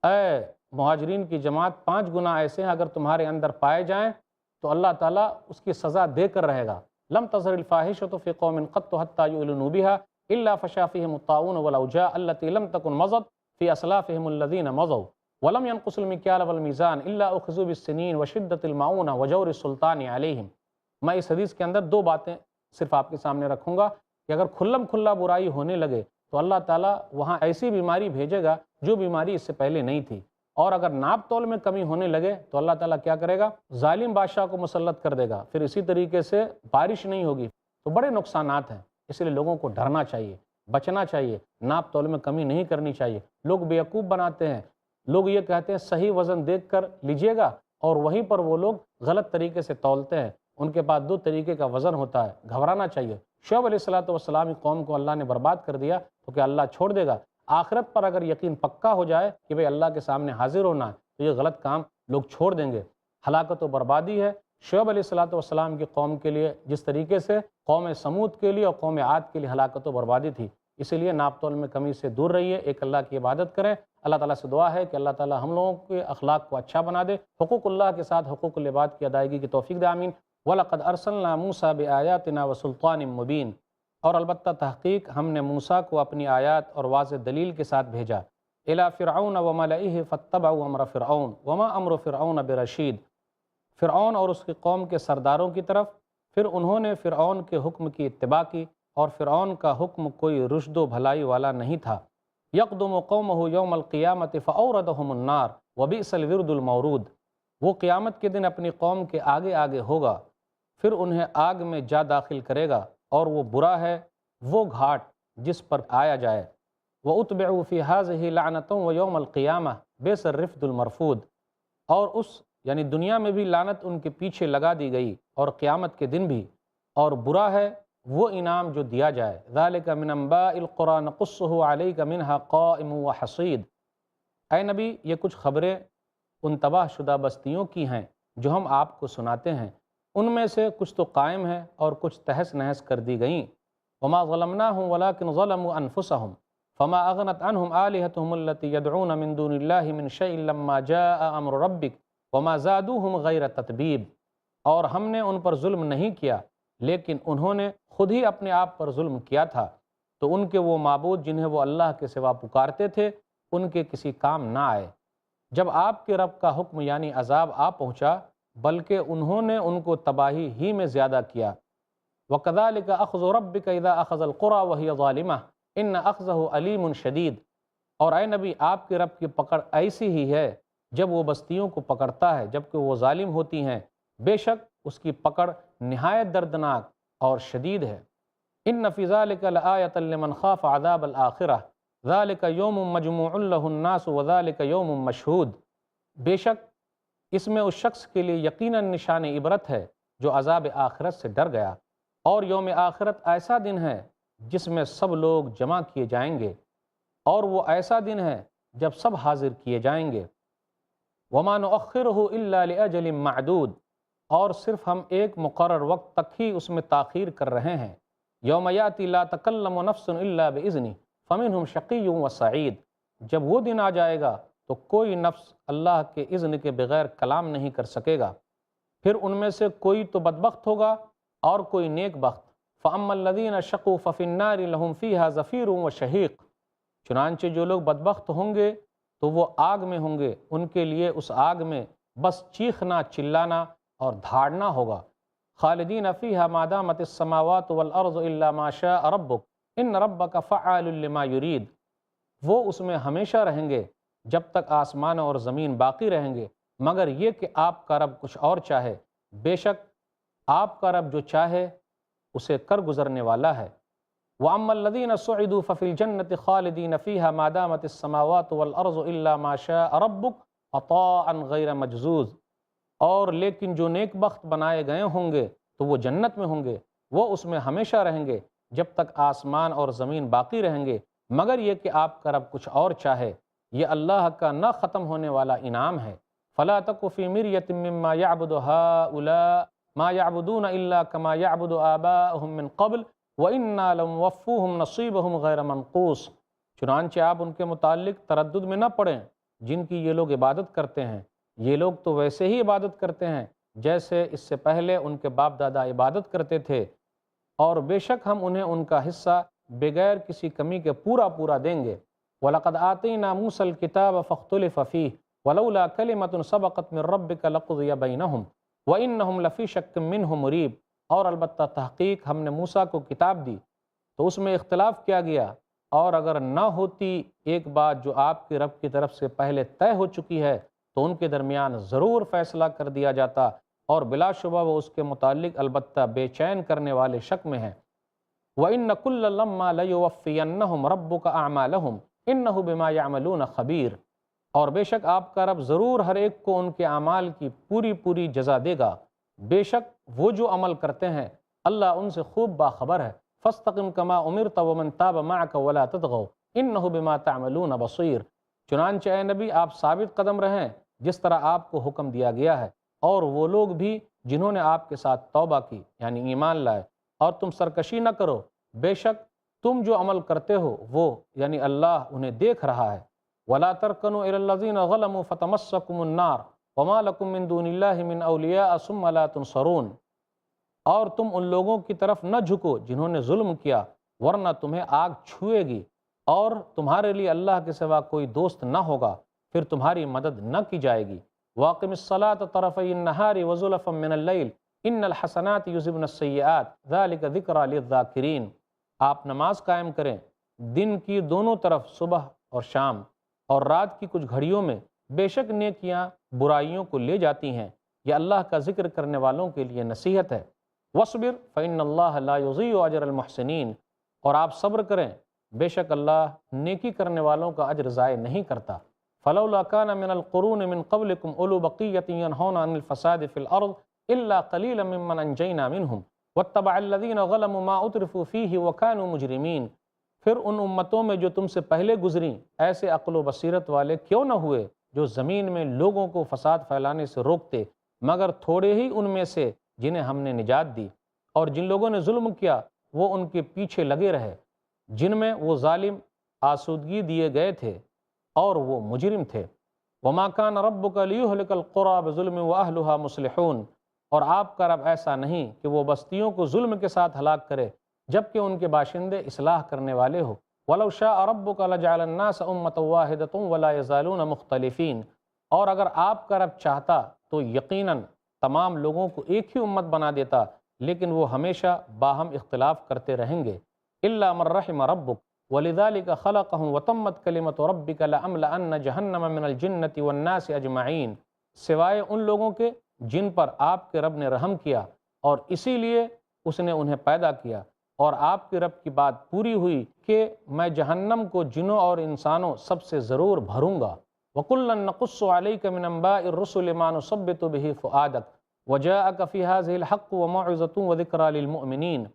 اے مہاجرین کی جماعت 5 گناہ ایسے ہیں اگر تمہارے اندر پائے جائیں تو اللہ تعالیٰ اس کی سزا دے کر رہے گا۔ لم تظہر الفاحشۃ فی قوم قط حتی یعلنوا بہا الا فشا فیہم الطاعون والاوجاع التي لم تکن مضت فی اسلافہم الذین مضوا، ولم ينقص المكيال والميزان الا اخذوا بالسنين وشدة المعونة وجور السلطان علیہم۔ میں اس حدیث کے اندر دو باتیں صرف آپ کے سامنے رکھوں گا کہ اگر کھلم کھلا برائی ہونے لگے تو اللہ تعالیٰ وہاں ایسی بیماری بھیجے گا جو بیماری اس سے پہلے نہیں تھی، اور اگر ناپ تول میں کمی ہونے لگے تو اللہ تعالیٰ کیا کرے گا؟ ظالم بادشاہ کو مسلط کر دے گا، پھر اسی طریقے سے بارش نہیں ہوگی، تو بڑے نقصانات ہیں۔ اس لیے لوگوں کو ڈرنا چاہیے، بچنا چاہیے، ناپ تول میں کمی نہیں کرنی چاہیے۔ لوگ بیوقوف بناتے ہیں، لوگ یہ کہتے ہیں صحیح وزن دیکھ کر لیجئے گا، اور وہیں پر وہ لوگ غلط طریقے سے تولتے ہیں۔ ان کے پاس دو طریقے کا وزن ہوتا ہے، گھبرانا چاہیے۔ شعیب علیہ السلام کی قوم کو اللہ نے برباد کر دیا تو کیا اللہ چھوڑ دے گا؟ آخرت پر اگر یقین پکا ہو جائے کہ بھئی اللہ کے سامنے حاضر ہونا ہے تو یہ غلط کام لوگ چھوڑ دیں گے۔ ہلاکت و بربادی ہے شعیب علیہ السلام کی قوم کے لیے، جس طریقے سے قوم سمود کے لیے اور قوم عاد کے لیے ہلاکت و بربادی تھی۔ اسی لیے ناپ تول میں کمی سے دور رہیے، ایک اللہ کی عبادت کریں۔ اللہ تعالیٰ سے دعا ہے کہ اللہ تعالیٰ ہم لوگوں کے اخلاق کو اچھا بنا دے، حقوق اللہ کے ساتھ حقوق العباد کی ادائیگی کی توفیق دے، آمین۔ وَلَقَدْ أَرْسَلْنَا مُوسَىٰ بِآيَاتِنَا وَسُلْطَانٍ مُّبِينٍ، اور البتہ تحقیق ہم نے موسیٰ کو اپنی آیات اور واضح دلیل کے ساتھ بھیجا۔ إِلَىٰ فِرْعَوْنَ وَمَلَئِهِ فَاتَّبَعُوا أَمْرَ فِرْعَوْنَ وَمَا أَمْرُ فِرْعَوْنَ بِرَشِيدٍ، فرعون اور اس کی قوم کے سرداروں کی طرف، پھر انہوں نے فرعون کے حکم کی اتباع کی، اور فرعون کا حکم کوئی رشد و بھلائی والا نہیں تھا۔ يَقْدُمُ قَوْمَهُ يَوْمَ الْقِيَامَةِ فَأَوْرَدَهُمُ النَّارَ وَبِئْسَ الْوِرْدُ الْمَوْرُودُ، وہ قیامت کے دن اپنی قوم کے آگے آگے ہوگا، پھر انہیں آگ میں جا داخل کرے گا، اور وہ برا ہے وہ گھاٹ جس پر آیا جائے۔ وَأُتْبِعُوا فِي هَٰذِهِ لَعْنَةٌ وَيَوْمَ الْقِيَامَةِ بِئْسَ الرِّفْدُ الْمَرْفُودُ، اور اس یعنی دنیا میں بھی لعنت ان کے پیچھے لگا دی گئی، اور قیامت کے دن بھی، اور برا ہے وہ انعام جو دیا جائے۔ ذَلِكَ مِنْ أَنبَاءِ الْقُرَىٰ نَقُصُّهُ عَلَيْكَ مِنْهَا قَائِمٌ وَحَصِيدٌ، اے نبی یہ کچھ خبریں ان تباہ شدہ بستیوں کی ہیں جو ہم آپ کو سناتے ہیں، ان میں سے کچھ تو قائم ہیں اور کچھ تہس نہس کر دی گئیں۔ وَمَا ظَلَمْنَاهُمْ وَلَٰكِنْ ظَلَمُوا أَنفُسَهُمْ فَمَا أَغْنَتْ عَنْهُمْ آلِهَتُهُمُ الَّتِي يَدْعُونَ مِن دُونِ اللَّهِ مِن شَيْءٍ لَمَّا جَاءَ أَمْرُ رَبِّكَ وَمَا زَادُوهُمْ غَيْرَ تَتْبِيبٍ، اور ہم نے ان پر ظلم نہیں کیا لیکن انہوں نے خود ہی اپنے آپ پر ظلم کیا تھا، تو ان کے وہ معبود جنہیں وہ اللہ کے سوا پکارتے تھے ان کے کسی کام نہ آئے جب آپ کے رب کا حکم یعنی عذاب آ پہنچا، بلکہ انہوں نے ان کو تباہی ہی میں زیادہ کیا۔ وَكَذَلِكَ أَخْذُ رَبِّكَ إِذَا أَخَذَ الْقُرَىٰ وَهِيَ ظَالِمَةٌ إِنَّ أَخْذَهُ أَلِيمٌ شَدِيدٌ، اور اے نبی آپ کے رب کی پکڑ ایسی ہی ہے جب وہ بستیوں کو پکڑتا ہے جبکہ وہ ظالم ہوتی ہیں، بے شک اس کی پکڑ نہایت دردناک اور شدید ہے۔ إِنَّ فِي ذَلِكَ لَآيَةً لِمَنْ خَافَ عَذَابَ الْآخِرَةِ ذَلِكَ يَوْمٌ مَّجْمُوعٌ لَهُ النَّاسُ وَذَلِكَ يَوْمٌ مَّشْهُودٌ، بے شک اس میں اس شخص کے لیے یقیناً نشان عبرت ہے جو عذاب آخرت سے ڈر گیا، اور یوم آخرت ایسا دن ہے جس میں سب لوگ جمع کیے جائیں گے، اور وہ ایسا دن ہے جب سب حاضر کیے جائیں گے۔ وَمَا نُؤَخِّرُهُ إِلَّا لِأَجَلٍ مَّعْدُودٍ، اور صرف ہم ایک مقرر وقت تک ہی اس میں تاخیر کر رہے ہیں۔ یوم یأتی لا تکلم نفس الا بإذنہ فمنہم شقی وسعید، جب وہ دن آ جائے گا تو کوئی نفس اللہ کے اذن کے بغیر کلام نہیں کر سکے گا، پھر ان میں سے کوئی تو بدبخت ہوگا اور کوئی نیک بخت۔ فَأَمَّا الَّذِينَ شَقُوا فَفِي النَّارِ لَهُمْ فِيهَا زَفِيرٌ وَشَهِيقٌ، چنانچہ جو لوگ بدبخت ہوں گے تو وہ آگ میں ہوں گے، ان کے لیے اس آگ میں بس چیخنا، چلانا اور دھاڑنا ہوگا۔ خالدین فیہا ما دامت السماوات والارض الا ما شاء ربک ان ربک فعال لما یرید، وہ اس میں ہمیشہ رہیں گے جب تک آسمان اور زمین باقی رہیں گے، مگر یہ کہ آپ کا رب کچھ اور چاہے، بے شک آپ کا رب جو چاہے اسے کر گزرنے والا ہے۔ وَأَمَّا الَّذِينَ سُعِدُوا فَفِي الْجَنَّةِ خَالِدِينَ فِيهَا مَا دَامَتِ السَّمَاوَاتُ وَالْأَرْضُ إِلَّا مَا شَاءَ رَبُّكَ عَطَاءً غَيْرَ مَجْزُوزٍ، اور لیکن جو نیک بخت بنائے گئے ہوں گے تو وہ جنت میں ہوں گے، وہ اس میں ہمیشہ رہیں گے جب تک آسمان اور زمین باقی رہیں گے، مگر یہ کہ آپ کا رب کچھ اور چاہے، یہ اللہ کا نہ ختم ہونے والا انعام ہے۔ فَلَا تَكُ فِي مِرْيَةٍ مِّمَّا يَعْبُدُ هَٰؤُلَاءِ مَا يَعْبُدُونَ إِلَّا كَمَا يَعْبُدُ آبَاؤُهُم مِّن قَبْلُ وَإِنَّا لَمُوَفُّوهُمْ نَصِيبَهُمْ غَيْرَ مَنقُوصٍ، چنانچہ آپ ان کے متعلق تردد میں نہ پڑیں جن کی یہ لوگ عبادت کرتے ہیں، یہ لوگ تو ویسے ہی عبادت کرتے ہیں جیسے اس سے پہلے ان کے باپ دادا عبادت کرتے تھے، اور بے شک ہم انہیں ان کا حصہ بغیر کسی کمی کے پورا پورا دیں گے۔ وَلَقَدْ آتَيْنَا مُوسَى الْكِتَابَ فَاخْتُلِفَ فِيهِ ولولا کلمۃ سبقت من ربک لقضی بینہم وانہم لفی شک منہ مریب، اور البتہ تحقیق ہم نے موسیٰ کو کتاب دی تو اس میں اختلاف کیا گیا، اور اگر نہ ہوتی ایک بات جو آپ کے رب کی طرف سے پہلے طے ہو چکی ہے تو ان کے درمیان ضرور فیصلہ کر دیا جاتا، اور بلا شبہ وہ اس کے متعلق البتہ بے چین کرنے والے شک میں ہیں۔ وَإِنَّ كُلَّ لَمَّا لَيُوَفِّيَنَّهُمْ رَبُّكَ أَعْمَالَهُمْ إِنَّهُ بِمَا يَعْمَلُونَ خَبِيرٌ، اور بے شک آپ کا رب ضرور ہر ایک کو ان کے اعمال کی پوری پوری جزا دے گا، بے شک وہ جو عمل کرتے ہیں اللہ ان سے خوب باخبر ہے۔ فَاسْتَقِمْ كَمَا أُمِرْتَ وَمَنْ تَابَ مَعَكَ وَلَا تَطْغَوْا إِنَّهُ بِمَا تَعْمَلُونَ بَصِيرٌ، چنانچہ اے نبی آپ ثابت قدم رہیں جس طرح آپ کو حکم دیا گیا ہے، اور وہ لوگ بھی جنہوں نے آپ کے ساتھ توبہ کی یعنی ایمان لائے، اور تم سرکشی نہ کرو، بے شک تم جو عمل کرتے ہو وہ یعنی اللہ انہیں دیکھ رہا ہے۔ وَلَا تَرْكَنُوا إِلَى الَّذِينَ ظَلَمُوا فَتَمَسَّكُمُ النَّارُ وَمَا لَكُم مِّن دُونِ اللَّهِ مِنْ أَوْلِيَاءَ ثُمَّ لَا تُنصَرُونَ، اور تم ان لوگوں کی طرف نہ جھکو جنہوں نے ظلم کیا، ورنہ تمہیں آگ چھوئے گی، اور تمہارے لیے اللہ کے سوا کوئی دوست نہ ہوگا، پھر تمہاری مدد نہ کی جائے گی۔ وَأَقِمِ الصَّلَاةَ طَرَفَيِ النَّهَارِ وَزُلَفًا مِّنَ اللَّيْلِ إِنَّ الْحَسَنَاتِ يُذْهِبْنَ السَّيِّئَاتِ ذَلِكَ ذِكْرَىٰ لِلذَّاكِرِينَ، آپ نماز قائم کریں دن کی دونوں طرف صبح اور شام، اور رات کی کچھ گھڑیوں میں، بے شک نیکیاں برائیوں کو لے جاتی ہیں، یہ اللہ کا ذکر کرنے والوں کے لیے نصیحت ہے۔ وَاصْبِرْ فَإِنَّ اللَّهَ لَا يُضِيعُ أَجْرَ الْمُحْسِنِينَ، اور آپ صبر کریں بے شک اللہ نیکی کرنے والوں کا اجر ضائع نہیں کرتا۔ فَلَوْلَا كَانَ مِنَ الْقُرُونِ مِنْ قَبْلِكُمْ أُولُو بَقِيَّةٍ يَنْهَوْنَ عَنِ الْفَسَادِ فِي الْأَرْضِ إِلَّا قَلِيلًا مِّمَّنْ أَنْجَيْنَا مِنْهُمْ وَاتَّبَعَ الَّذِينَ ظَلَمُوا مَا أُتْرِفُوا فِيهِ وَكَانُوا مُجْرِمِينَ، پھر ان امتوں میں جو تم سے پہلے گزریں ایسے عقل و بصیرت والے کیوں نہ ہوئے جو زمین میں لوگوں کو فساد پھیلانے سے روکتے، مگر تھوڑے ہی ان میں سے جنہیں ہم نے نجات دی، اور جن لوگوں نے ظلم کیا وہ ان کے پیچھے لگے رہے، جن میں وہ ظالم آسودگی دیے گئے تھے اور وہ مجرم تھے۔ وَمَا كَانَ رَبُّكَ لِيُهْلِكَ الْقُرَىٰ بِظُلْمٍ وَأَهْلُهَا مُصْلِحُونَ، اور آپ کا رب ایسا نہیں کہ وہ بستیوں کو ظلم کے ساتھ ہلاک کرے جبکہ ان کے باشندے اصلاح کرنے والے ہو۔ وَلَوْ شَاءَ رَبُّكَ لَجَعَلَ النَّاسَ أُمَّةً وَاحِدَةً وَلَا يَزَالُونَ مُخْتَلِفِينَ، اور اگر آپ کا رب چاہتا تو یقیناً تمام لوگوں کو ایک ہی امت بنا دیتا، لیکن وہ ہمیشہ باہم اختلاف کرتے رہیں گے۔ إِلَّا مَن رَحِمَ رَبُّكَ وَلِذَلِكَ خَلَقَهُمْ وَتَمَّتْ كَلِمَةُ رَبِّكَ لَأَمْلَأَنَّ جَهَنَّمَ مِنَ الْجِنَّةِ وَالنَّاسِ أَجْمَعِينَ، سوائے ان لوگوں کے جن پر آپ کے رب نے رحم کیا اور اسی لیے اس نے انہیں پیدا کیا، اور آپ کے رب کی بات پوری ہوئی کہ میں جہنم کو جنوں اور انسانوں سب سے ضرور بھروں گا۔ وَكُلًّا نَقُصُّ عَلَيْكَ مِنْ أَنبَاءِ الرُّسُلِ مَا نُثَبِّتُ بِهِ فُؤَادَكَ وَجَاءَكَ فِي هَٰذِهِ الْحَقُّ وَمَوْعِظَةٌ وَذِكْرَىٰ لِلْمُؤْمِنِينَ،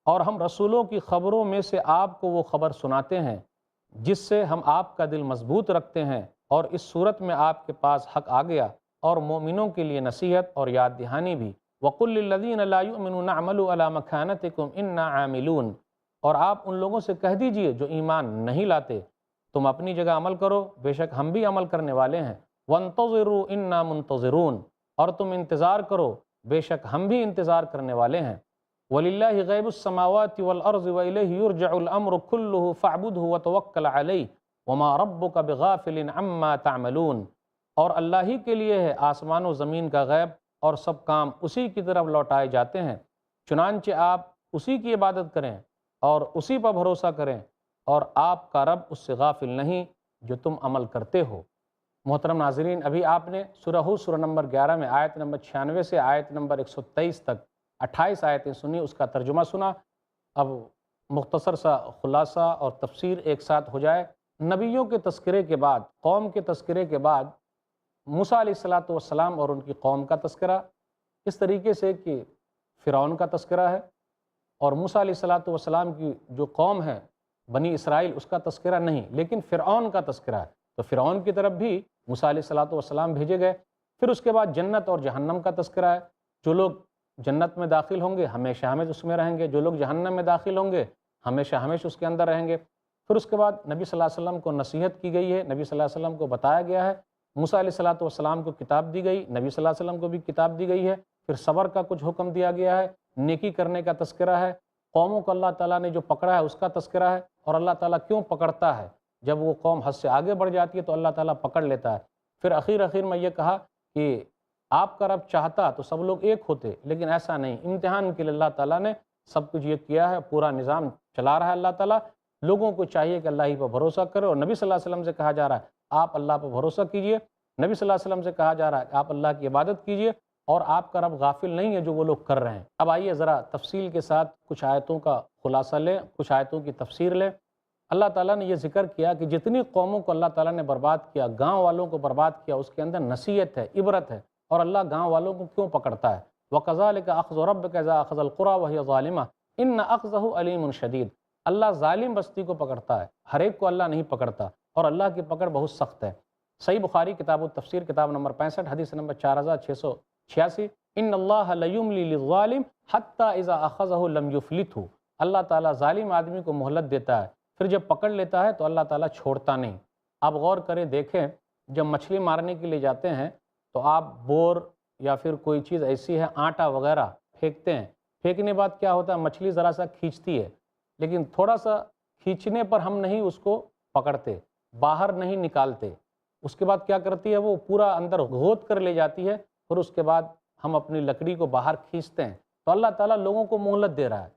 اور ہم رسولوں کی خبروں میں سے آپ کو وہ خبر سناتے ہیں جس سے ہم آپ کا دل مضبوط رکھتے ہیں، اور اس صورت میں آپ کے پاس حق آ گیا اور مومنوں کے لیے نصیحت اور یاد دہانی بھی۔ وَقُلْ لِلَّذِينَ لَا يُؤْمِنُونَ اعْمَلُوا عَلَىٰ مَكَانَتِكُمْ إِنَّا عَامِلُونَ، اور آپ ان لوگوں سے کہہ دیجئے جو ایمان نہیں لاتے تم اپنی جگہ عمل کرو، بے شک ہم بھی عمل کرنے والے ہیں۔ وَانتَظِرُوا إِنَّا مُنتَظِرُونَ، اور تم انتظار کرو، بے شک ہم بھی انتظار کرنے والے ہیں۔ وَلِلَّهِ غَيْبُ السَّمَاوَاتِ وَالْأَرْضِ وَإِلَيْهِ يُرْجَعُ الْأَمْرُ كُلُّهُ فَاعْبُدْهُ وَتَوَكَّلْ عَلَيْهِ وَمَا رَبُّكَ بِغَافِلٍ عَمَّا تَعْمَلُونَ، اور اللہ ہی کے لیے ہے آسمان و زمین کا غیب، اور سب کام اسی کی طرف لوٹائے جاتے ہیں، چنانچہ آپ اسی کی عبادت کریں اور اسی پر بھروسہ کریں، اور آپ کا رب اس سے غافل نہیں جو تم عمل کرتے ہو۔ محترم ناظرین، ابھی آپ نے سورہ ہود سورہ نمبر 11 میں آیت نمبر 96 سے آیت نمبر 123 تک 28 آیتیں سنی، اس کا ترجمہ سنا۔ اب مختصر سا خلاصہ اور تفسیر ایک ساتھ ہو جائے۔ نبیوں کے تذکرے کے بعد، قوم کے تذکرے کے بعد موسیٰ علیہ السلام اور ان کی قوم کا تذکرہ، اس طریقے سے کہ فرعون کا تذکرہ ہے، اور موسیٰ علیہ السلام کی جو قوم ہے بنی اسرائیل اس کا تذکرہ نہیں، لیکن فرعون کا تذکرہ ہے، تو فرعون کی طرف بھی موسیٰ علیہ السلام بھیجے گئے۔ پھر اس کے بعد جنت اور جہنم کا تذکرہ ہے، جو لوگ جنت میں داخل ہوں گے ہمیشہ ہمیشہ اس میں رہیں گے، جو لوگ جہنم میں داخل ہوں گے ہمیشہ ہمیشہ اس کے اندر رہیں گے۔ پھر اس کے بعد نبی صلی اللہ علیہ وسلم کو نصیحت کی گئی ہے، نبی صلی اللہ علیہ وسلم کو بتایا گیا ہے، موسیٰ علیہ السلام کو کتاب دی گئی، نبی صلی اللہ علیہ وسلم کو بھی کتاب دی گئی ہے۔ پھر صبر کا کچھ حکم دیا گیا ہے، نیکی کرنے کا تذکرہ ہے، قوموں کو اللہ تعالیٰ نے جو پکڑا ہے اس کا تذکرہ ہے، اور اللہ تعالیٰ کیوں پکڑتا ہے، جب وہ قوم حد سے آگے بڑھ جاتی ہے تو اللہ تعالیٰ پکڑ لیتا ہے۔ پھر اخیر میں یہ کہا کہ آپ کا رب چاہتا تو سب لوگ ایک ہوتے، لیکن ایسا نہیں، امتحان کے لیے اللہ تعالیٰ نے سب کچھ یہ کیا ہے، پورا نظام چلا رہا ہے اللہ تعالیٰ۔ لوگوں کو چاہیے کہ اللہ ہی پر بھروسہ کرے، اور نبی صلی اللہ علیہ وسلم سے کہا جا رہا ہے آپ اللہ پر بھروسہ کیجئے، نبی صلی اللہ علیہ وسلم سے کہا جا رہا ہے کہ آپ اللہ کی عبادت کیجئے، اور آپ کا رب غافل نہیں ہے جو وہ لوگ کر رہے ہیں۔ اب آئیے ذرا تفصیل کے ساتھ کچھ آیتوں کا خلاصہ لیں، کچھ آیتوں کی تفسیر لیں۔ اللہ تعالیٰ نے یہ ذکر کیا کہ جتنی قوموں کو اللہ تعالیٰ نے برباد کیا، گاؤں والوں کو برباد کیا، اس کے اندر نصیحت ہے، عبرت ہے، اور اللہ گاؤں والوں کو کیوں پکڑتا ہے۔ وَكَذَلِكَ أَخْذُ رَبِّكَ إِذَا أَخَذَ الْقُرَىٰ وَهِيَ ظَالِمَةٌ إِنَّ أَخْذَهُ أَلِيمٌ شَدِيدٌ۔ اللہ ظالم بستی کو پکڑتا ہے، ہر ایک کو اللہ نہیں پکڑتا، اور اللہ کی پکڑ بہت سخت ہے۔ صحیح بخاری کتاب التفسیر کتاب نمبر 65 حدیث نمبر 4686، ان اللہ لیملی للظالم حتی اذا اخذہ لم یفلتہ۔ اللہ تعالیٰ ظالم آدمی کو مہلت دیتا ہے، پھر جب پکڑ لیتا ہے تو اللہ تعالیٰ چھوڑتا نہیں۔ آپ غور کریں، دیکھیں، جب مچھلی مارنے کے لیے جاتے ہیں تو آپ بور یا پھر کوئی چیز ایسی ہے، آٹا وغیرہ پھینکتے ہیں، پھینکنے بعد کیا ہوتا ہے، مچھلی ذرا سا کھینچتی ہے، لیکن تھوڑا سا کھینچنے پر ہم نہیں اس کو پکڑتے، باہر نہیں نکالتے، اس کے بعد کیا کرتی ہے، وہ پورا اندر غوط کر لے جاتی ہے، پھر اس کے بعد ہم اپنی لکڑی کو باہر کھینچتے ہیں۔ تو اللہ تعالیٰ لوگوں کو مہلت دے رہا ہے،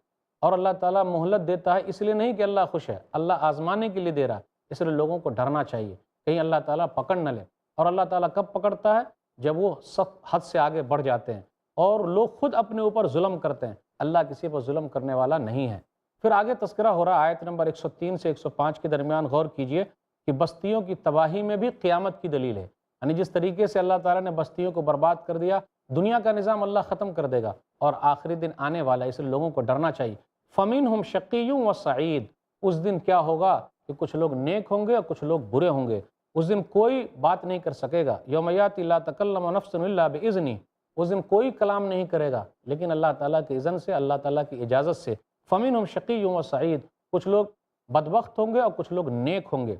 اور اللہ تعالیٰ مہلت دیتا ہے اس لیے نہیں کہ اللہ خوش ہے، اللہ آزمانے کے لیے دے رہا ہے، اس لیے لوگوں کو ڈرنا چاہیے کہیں اللہ تعالیٰ پکڑ نہ لے۔ اور اللہ تعالیٰ کب پکڑتا ہے؟ جب وہ سخت حد سے آگے بڑھ جاتے ہیں اور لوگ خود اپنے اوپر ظلم کرتے ہیں۔ اللہ کسی پر ظلم کرنے والا نہیں ہے۔ پھر آگے تذکرہ ہو رہا ہے آیت نمبر 103 سے 105 کے درمیان، غور کیجئے کہ بستیوں کی تباہی میں بھی قیامت کی دلیل ہے، یعنی جس طریقے سے اللہ تعالیٰ نے بستیوں کو برباد کر دیا، دنیا کا نظام اللہ ختم کر دے گا، اور آخری دن آنے والا ہے، اس لیے لوگوں کو ڈرنا چاہیے۔ فَمِنْهُمْ شَقِيٌّ وَسَعِيدٌ۔ اس دن کیا ہوگا کہ کچھ لوگ نیک ہوں گے اور کچھ لوگ برے ہوں گے۔ اس دن کوئی بات نہیں کر سکے گا، یوم یاتی لا تکلم نفس الا باذنہ۔ اس دن کوئی کلام نہیں کرے گا لیکن اللہ تعالیٰ کے اذن سے، اللہ تعالیٰ کی اجازت سے۔ فَمِنْهُمْ شَقِيٌّ وَسَعِيدٌ۔ کچھ لوگ بدبخت ہوں گے اور کچھ لوگ نیک ہوں گے۔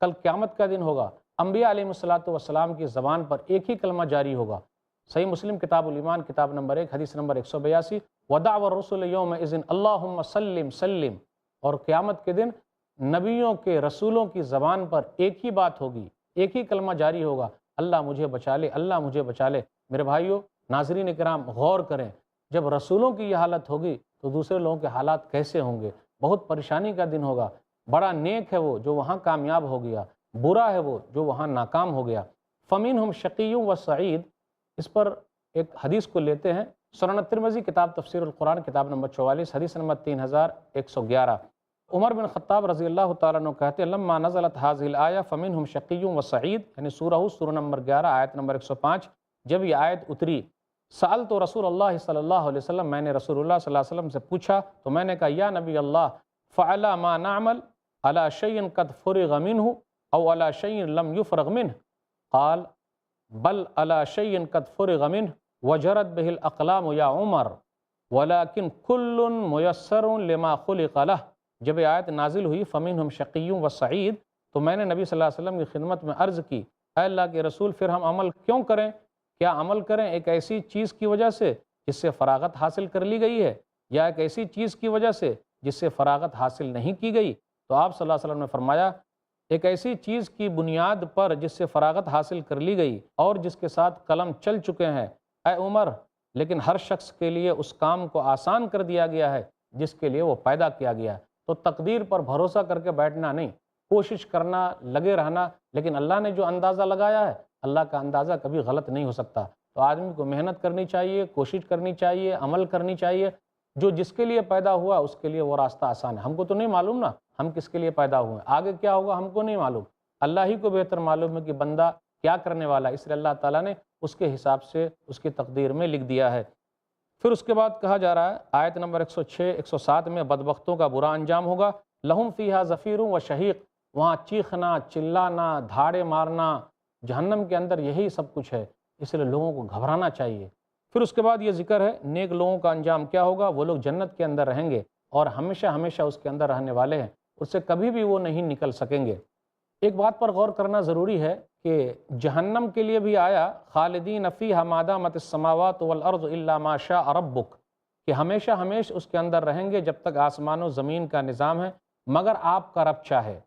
کل قیامت کا دن ہوگا، انبیاء علیہ السلام کی زبان پر ایک ہی کلمہ جاری ہوگا۔ صحیح مسلم کتاب الایمان کتاب نمبر 1 حدیث نمبر 182، وَدَعْوَ الرُّسُلِ يَوْمَئِذٍ اللَّهُمَّ سَلِّمْ سَلِّمْ۔ اور قیامت کے دن نبیوں کے، رسولوں کی زبان پر ایک ہی بات ہوگی، ایک ہی کلمہ جاری ہوگا، اللہ مجھے بچا لے، اللہ مجھے بچا لے۔ میرے بھائیوں، ناظرین کرام، غور کریں، جب رسولوں کی یہ حالت ہوگی تو دوسرے لوگوں کے حالات کیسے ہوں گے؟ بہت پریشانی کا دن ہوگا۔ بڑا نیک ہے وہ جو وہاں کامیاب ہو گیا، برا ہے وہ جو وہاں ناکام ہو گیا۔ فَمِنْهُمْ شَقِيٌّ وَسَعِيدٌ۔ اس پر ایک حدیث کو لیتے ہیں، سنن ترمذی کتاب تفسیر القرآن کتاب نمبر 44 حدیث نمبر 3111۔ عمر بن خطاب رضی اللہ تعالیٰ عنہ کہتے ہیں، لما نزلت هذه الآیہ فَمِنْهُمْ شَقِيٌّ وَسَعِيدٌ، یعنی سورہ نمبر 11 آیت نمبر 105، جب یہ آیت اتری، سألت رسول اللہ صلی اللہ علیہ وسلم، میں نے رسول اللہ صلی اللہ علیہ وسلم سے پوچھا، تو میں نے کہا یا نبی اللہ، فعلی ما نعمل علی شیء قد فرغ منہ او علی شیء لم یفرغ منہ؟ قال بل علی شیء قد فرغ منہ وجرت به الاقلام یا عمر ولکن کل میسر لما خلق لہ۔ جب یہ آیت نازل ہوئی فمنہم شقی و سعید، تو میں نے نبی صلی اللہ علیہ وسلم کی خدمت میں عرض کی، اے اللہ کے رسول، پھر ہم عمل کیوں کریں؟ کیا عمل کریں ایک ایسی چیز کی وجہ سے جس سے فراغت حاصل کر لی گئی ہے، یا ایک ایسی چیز کی وجہ سے جس سے فراغت حاصل نہیں کی گئی؟ تو آپ صلی اللہ علیہ وسلم نے فرمایا، ایک ایسی چیز کی بنیاد پر جس سے فراغت حاصل کر لی گئی اور جس کے ساتھ قلم چل چکے ہیں، اے عمر، لیکن ہر شخص کے لیے اس کام کو آسان کر دیا گیا ہے جس کے لیے وہ پیدا کیا گیا ہے۔ تو تقدیر پر بھروسہ کر کے بیٹھنا نہیں، کوشش کرنا، لگے رہنا، لیکن اللہ نے جو اندازہ لگایا ہے، اللہ کا اندازہ کبھی غلط نہیں ہو سکتا۔ تو آدمی کو محنت کرنی چاہیے، کوشش کرنی چاہیے، عمل کرنی چاہیے، جو جس کے لیے پیدا ہوا اس کے لیے وہ راستہ آسان ہے۔ ہم کو تو نہیں معلوم نا ہم کس کے لیے پیدا ہوئے، آگے کیا ہوگا ہم کو نہیں معلوم، اللہ ہی کو بہتر معلوم ہے کہ بندہ کیا کرنے والا ہے، اس لیے اللہ تعالیٰ نے اس کے حساب سے اس کی تقدیر میں لکھ دیا ہے۔ پھر اس کے بعد کہا جا رہا ہے آیت نمبر 106 107 میں، بدبختوں کا برا انجام ہوگا، لہم فیہا زفیر و شہیق، وہاں چیخنا، چلانا، دھاڑے مارنا، جہنم کے اندر یہی سب کچھ ہے، اس لیے لوگوں کو گھبرانا چاہیے۔ پھر اس کے بعد یہ ذکر ہے نیک لوگوں کا انجام کیا ہوگا، وہ لوگ جنت کے اندر رہیں گے اور ہمیشہ ہمیشہ اس کے اندر رہنے والے ہیں، اس سے کبھی بھی وہ نہیں نکل سکیں گے۔ ایک بات پر غور کرنا ضروری ہے کہ جہنم کے لیے بھی آیا خالدین فیہا ما دامت السماوات والارض الا ما شاء ربک، کہ ہمیشہ ہمیشہ اس کے اندر رہیں گے جب تک آسمان و زمین کا نظام ہے، مگر آپ کا رب چاہے۔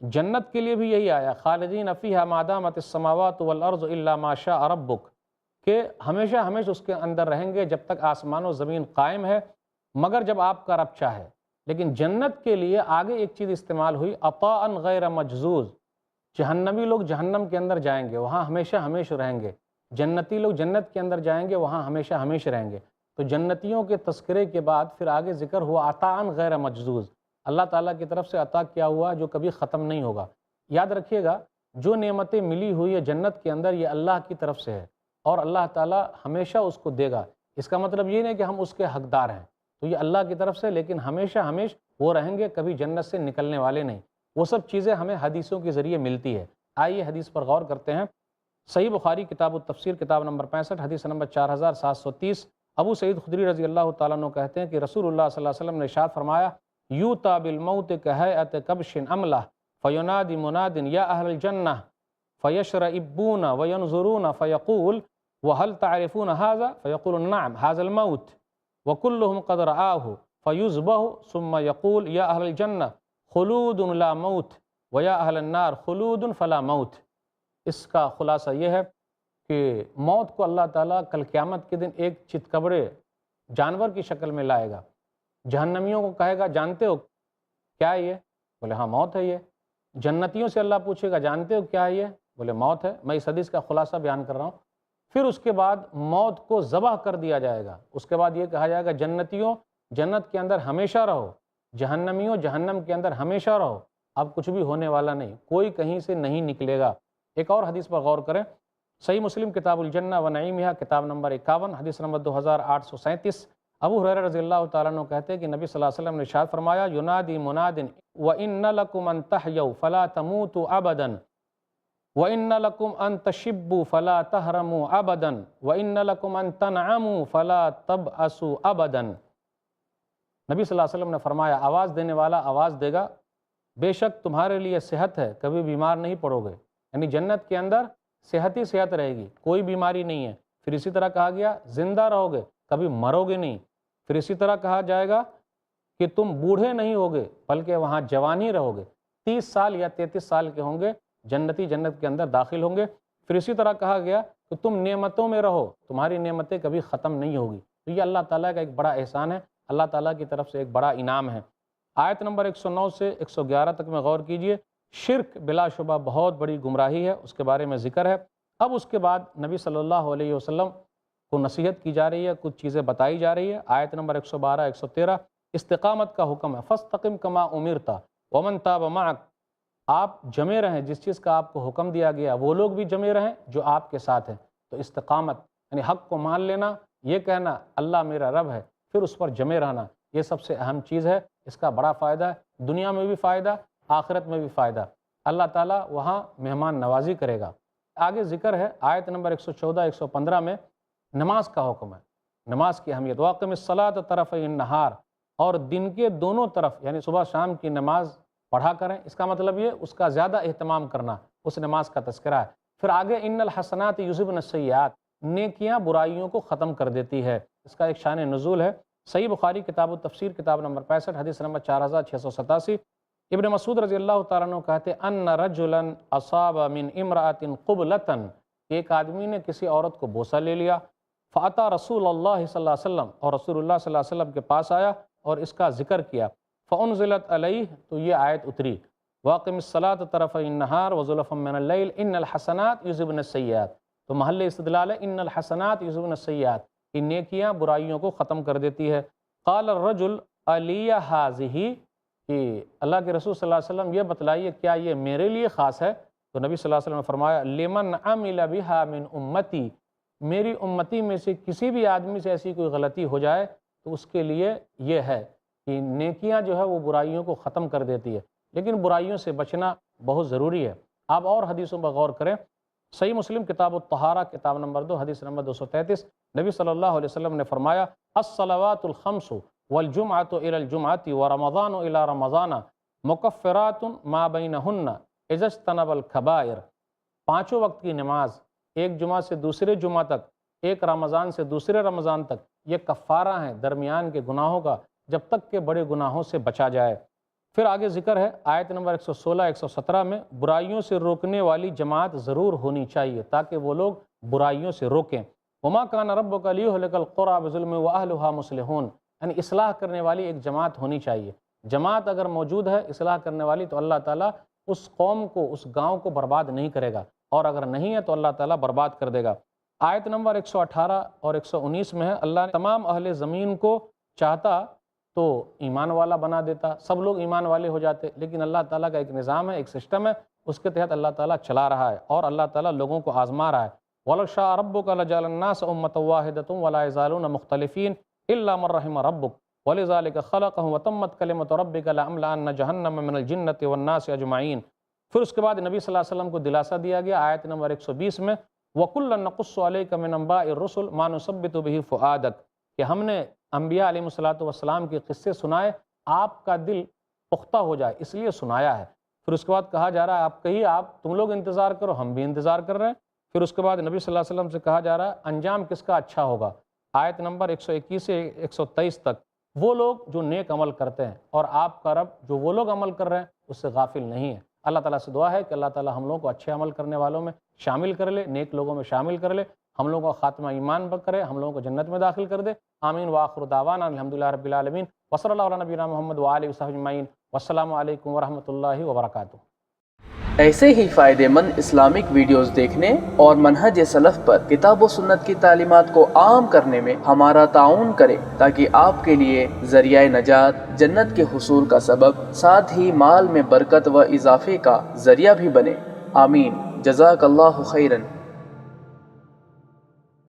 جنت کے لیے بھی یہی آیا خالدین فیہا ما دامت السماوات والارض الا ما شاء ربک، کہ ہمیشہ ہمیشہ اس کے اندر رہیں گے جب تک آسمان و زمین قائم ہے، مگر جب آپ کا رب چاہے۔ لیکن جنت کے لیے آگے ایک چیز استعمال ہوئی، عطاء غیر مجزوز، جہنمی لوگ جہنم کے اندر جائیں گے، وہاں ہمیشہ ہمیشہ رہیں گے، جنتی لوگ جنت کے اندر جائیں گے، وہاں ہمیشہ ہمیشہ رہیں گے۔ تو جنتیوں کے تذکرے کے بعد پھر آگے ذکر ہوا عطاء غیر مجزوز، اللہ تعالیٰ کی طرف سے عطا کیا ہوا جو کبھی ختم نہیں ہوگا۔ یاد رکھیے گا، جو نعمتیں ملی ہوئی ہے جنت کے اندر، یہ اللہ کی طرف سے ہے، اور اللہ تعالیٰ ہمیشہ اس کو دے گا۔ اس کا مطلب یہ نہیں کہ ہم اس کے حقدار ہیں، تو یہ اللہ کی طرف سے، لیکن ہمیشہ ہمیشہ وہ رہیں گے، کبھی جنت سے نکلنے والے نہیں۔ وہ سب چیزیں ہمیں حدیثوں کے ذریعے ملتی ہے۔ آئیے حدیث پر غور کرتے ہیں۔ صحیح بخاری کتاب التفسیر کتاب نمبر 65 حدیث نمبر 4730، ابو سعید خدری رضی اللہ تعالیٰ عنہ کہتے ہیں کہ رسول اللہ صلی اللہ علیہ وسلم نے ارشاد فرمایا، یوتی بالموت کہیئت کبش املہ فینادی مناد یا اہل الجنہ فیشرئبون وینظرون فیقول وهل تعرفون هذا فیقولون نعم هذا الموت وكلهم قد رآه فيذبح ثم يقول یا اہل الجنہ خلود لا موت ویا اہل النار خلود فلا موت۔ اس کا خلاصہ یہ ہے کہ موت کو اللہ تعالیٰ کل قیامت کے دن ایک چتکبرے جانور کی شکل میں لائے گا، جہنمیوں کو کہے گا جانتے ہو کیا ہے یہ؟ بولے ہاں موت ہے یہ۔ جنتیوں سے اللہ پوچھے گا جانتے ہو کیا ہے یہ؟ بولے موت ہے۔ میں اس حدیث کا خلاصہ بیان کر رہا ہوں۔ پھر اس کے بعد موت کو ذبح کر دیا جائے گا، اس کے بعد یہ کہا جائے گا جنتیوں جنت کے اندر ہمیشہ رہو، جہنمیوں جہنم کے اندر ہمیشہ رہو، اب کچھ بھی ہونے والا نہیں، کوئی کہیں سے نہیں نکلے گا۔ ایک اور حدیث پر غور کریں، صحیح مسلم کتاب الجنہ و نعیمہا کتاب نمبر 51 حدیث نمبر 2837، ابو ہریرہ رضی اللہ تعالیٰ عنہ کہتے ہیں کہ نبی صلی اللہ علیہ وسلم نے ارشاد فرمایا، ینادی مناد وَإِنَّ لَكُمْ أَن تَحْيَوْا فَلَا تَمُوتُوا أَبَدًا وَإِنَّ لَكُمْ أَن تَشِبُّوا فَلَا تَهْرَمُوا أَبَدًا وَإِنَّ لَكُمْ أَن تَنْعَمُوا فَلَا تَبْأَسُوا أَبَدًا۔ نبی صلی اللہ علیہ وسلم نے فرمایا، آواز دینے والا آواز دے گا، بے شک تمہارے لیے صحت ہے، کبھی بیمار نہیں پڑو گے، یعنی جنت کے اندر صحت ہی صحت رہے گی، کوئی بیماری نہیں ہے۔ پھر اسی طرح کہا گیا زندہ رہو گے، کبھی مرو گے نہیں۔ پھر اسی طرح کہا جائے گا کہ تم بوڑھے نہیں ہوگے بلکہ وہاں جوان ہی رہو گے، 30 سال یا 33 سال کے ہوں گے، جنتی جنت کے اندر داخل ہوں گے۔ پھر اسی طرح کہا گیا کہ تم نعمتوں میں رہو، تمہاری نعمتیں کبھی ختم نہیں ہوگی۔ تو یہ اللہ تعالیٰ کا ایک بڑا احسان ہے، اللہ تعالیٰ کی طرف سے ایک بڑا انعام ہے۔ آیت نمبر 109 سے 111 تک میں غور کیجئے۔ شرک بلا شبہ بہت بڑی گمراہی ہے، اس کے بارے میں ذکر ہے۔ اب اس کے بعد نبی صلی اللہ علیہ وسلم کو نصیحت کی جا رہی ہے، کچھ چیزیں بتائی جا رہی ہے۔ آیت نمبر 112 113 استقامت کا حکم ہے، فاستقم کما امرت ومن تاب معک، آپ جمے رہیں، جس چیز کا آپ کو حکم دیا گیا وہ لوگ بھی جمے رہیں جو آپ کے ساتھ ہیں۔ تو استقامت یعنی حق کو مان لینا، یہ کہنا اللہ میرا رب ہے، پھر اس پر جمے رہنا، یہ سب سے اہم چیز ہے۔ اس کا بڑا فائدہ ہے، دنیا میں بھی فائدہ، آخرت میں بھی فائدہ، اللہ تعالیٰ وہاں مہمان نوازی کرے گا۔ آگے ذکر ہے آیت نمبر 114 115 میں نماز کا حکم ہے، نماز کی اہمیت، واقم الصلاۃ طرفی النہار، اور دن کے دونوں طرف یعنی صبح شام کی نماز پڑھا کریں۔ اس کا مطلب یہ اس کا زیادہ اہتمام کرنا، اس نماز کا تذکرہ ہے۔ پھر آگے ان الحسنات یذہبن السیئات، نیکیاں برائیوں کو ختم کر دیتی ہے، اس کا ایک شان نزول ہے۔ صحیح بخاری کتاب التفسیر کتاب نمبر 65 حدیث نمبر 4687، ابن مسعود رضی اللہ تعالیٰ عنہ کہتے ہیں ان رجلا اصاب من امرأۃ قبلۃ، ایک آدمی نے کسی عورت کو بوسہ لے لیا، فاتا رسول اللہ صلی اللہ علیہ وسلم، اور رسول اللہ صلی اللہ علیہ وسلم کے پاس آیا اور اس کا ذکر کیا، فانزلت علیہ، تو یہ آیت اتری، واقم الصلاۃ طرفی النہار وزلفا من اللیل ان الحسنات یذہبن السیئات، تو محل استدلال ہے ان الحسنات یذہبن السیئات، کہ نیکیاں برائیوں کو ختم کر دیتی ہے۔ قال الرجل علی ہذہ، کہ اللہ کے رسول صلی اللہ علیہ وسلم یہ بتلائیے کیا یہ میرے لیے خاص ہے؟ تو نبی صلی اللہ علیہ وسلم نے فرمایا لمن عمل بها من امتی، میری امتی میں سے کسی بھی آدمی سے ایسی کوئی غلطی ہو جائے تو اس کے لیے یہ ہے کہ نیکیاں جو ہے وہ برائیوں کو ختم کر دیتی ہے، لیکن برائیوں سے بچنا بہت ضروری ہے۔ آپ اور حدیثوں پر غور کریں، صحیح مسلم کتاب الطہارہ کتاب نمبر 2 حدیث نمبر 233، نبی صلی اللہ علیہ وسلم نے فرمایا الصلوات الخمس والجمعۃ الی الجمعۃ ورمضان الی رمضان مکفرات ما بینہن اذا اجتنب الکبائر، پانچوں وقت کی نماز ایک جمعہ سے دوسرے جمعہ تک، ایک رمضان سے دوسرے رمضان تک، یہ کفارہ ہیں درمیان کے گناہوں کا، جب تک کہ بڑے گناہوں سے بچا جائے۔ پھر آگے ذکر ہے آیت نمبر 116 117 میں، برائیوں سے روکنے والی جماعت ضرور ہونی چاہیے تاکہ وہ لوگ برائیوں سے روکیں۔ وما کان ربک لیہلک القری بظلم واہلھا مصلحون، یعنی اصلاح کرنے والی ایک جماعت ہونی چاہیے۔ جماعت اگر موجود ہے اصلاح کرنے والی تو اللہ تعالیٰ اس قوم کو، اس گاؤں کو برباد نہیں کرے گا، اور اگر نہیں ہے تو اللہ تعالیٰ برباد کر دے گا۔ آیت نمبر 118 اور 119 میں ہے، اللہ نے تمام اہل زمین کو چاہتا تو ایمان والا بنا دیتا، سب لوگ ایمان والے ہو جاتے، لیکن اللہ تعالیٰ کا ایک نظام ہے، ایک سسٹم ہے، اس کے تحت اللہ تعالیٰ چلا رہا ہے اور اللہ تعالیٰ لوگوں کو آزما رہا ہے۔ وَلَوْ شَاءَ رَبُّكَ لَجَعَلَ النَّاسَ أُمَّةً وَاحِدَةً وَلَا يَزَالُونَ مُخْتَلِفِينَ إِلَّا مَن رَحِمَ رَبُّكَ وَلِذَلِكَ خَلَقَهُمْ وَتَمَّتْ كَلِمَةُ رَبِّكَ لَأَمْلَأَنَّ جَهَنَّمَ مِنَ الْجِنَّةِ وَالنَّاسِ أَجْمَعِينَ۔ پھر اس کے بعد نبی صلی اللہ علیہ وسلم کو دلاسا دیا گیا آیت نمبر 120 میں، وَكُلًّا نَقُصُّ عَلَيْكَ مِنْ أَنبَاءِ الرُّسُلِ مَا نُثَبِّتُ بِهِ فُؤَادَكَ، کہ ہم نے انبیاء علیہ الصلوۃ کے قصے سنائے، آپ کا دل پختہ ہو جائے اس لیے سنایا ہے۔ پھر اس کے بعد کہا جا رہا ہے آپ کہیے، آپ تم لوگ انتظار کرو، ہم بھی انتظار کر رہے ہیں۔ پھر اس کے بعد نبی صلی اللہ علیہ وسلم سے کہا جا رہا ہے انجام کس کا اچھا ہوگا، آیت نمبر 121 سے 123 تک، وہ لوگ جو نیک عمل کرتے ہیں، اور آپ کا رب جو وہ لوگ عمل کر رہے ہیں اس سے غافل نہیں ہے۔ اللہ تعالیٰ سے دعا ہے کہ اللہ تعالیٰ ہم لوگوں کو اچھے عمل کرنے والوں میں شامل کر لے، نیک لوگوں میں شامل کر لے، ہم لوگوں کا خاتمہ ایمان پر کرے، ہم لوگوں کو جنت میں داخل کر دے۔ آمین وآخر دعوانا الحمدللہ رب العالمین، وصلی اللہ علی نبینا محمد وآلہ وصحبہ اجمعین، والسلام علیکم ورحمۃ اللہ وبرکاتہ۔ ایسے ہی فائدہ مند اسلامک ویڈیوز دیکھنے اور منہج سلف پر کتاب و سنت کی تعلیمات کو عام کرنے میں ہمارا تعاون کریں، تاکہ آپ کے لیے ذریعہ نجات، جنت کے حصول کا سبب، ساتھ ہی مال میں برکت و اضافے کا ذریعہ بھی بنے۔ آمین۔ جزاک اللہ خیرن۔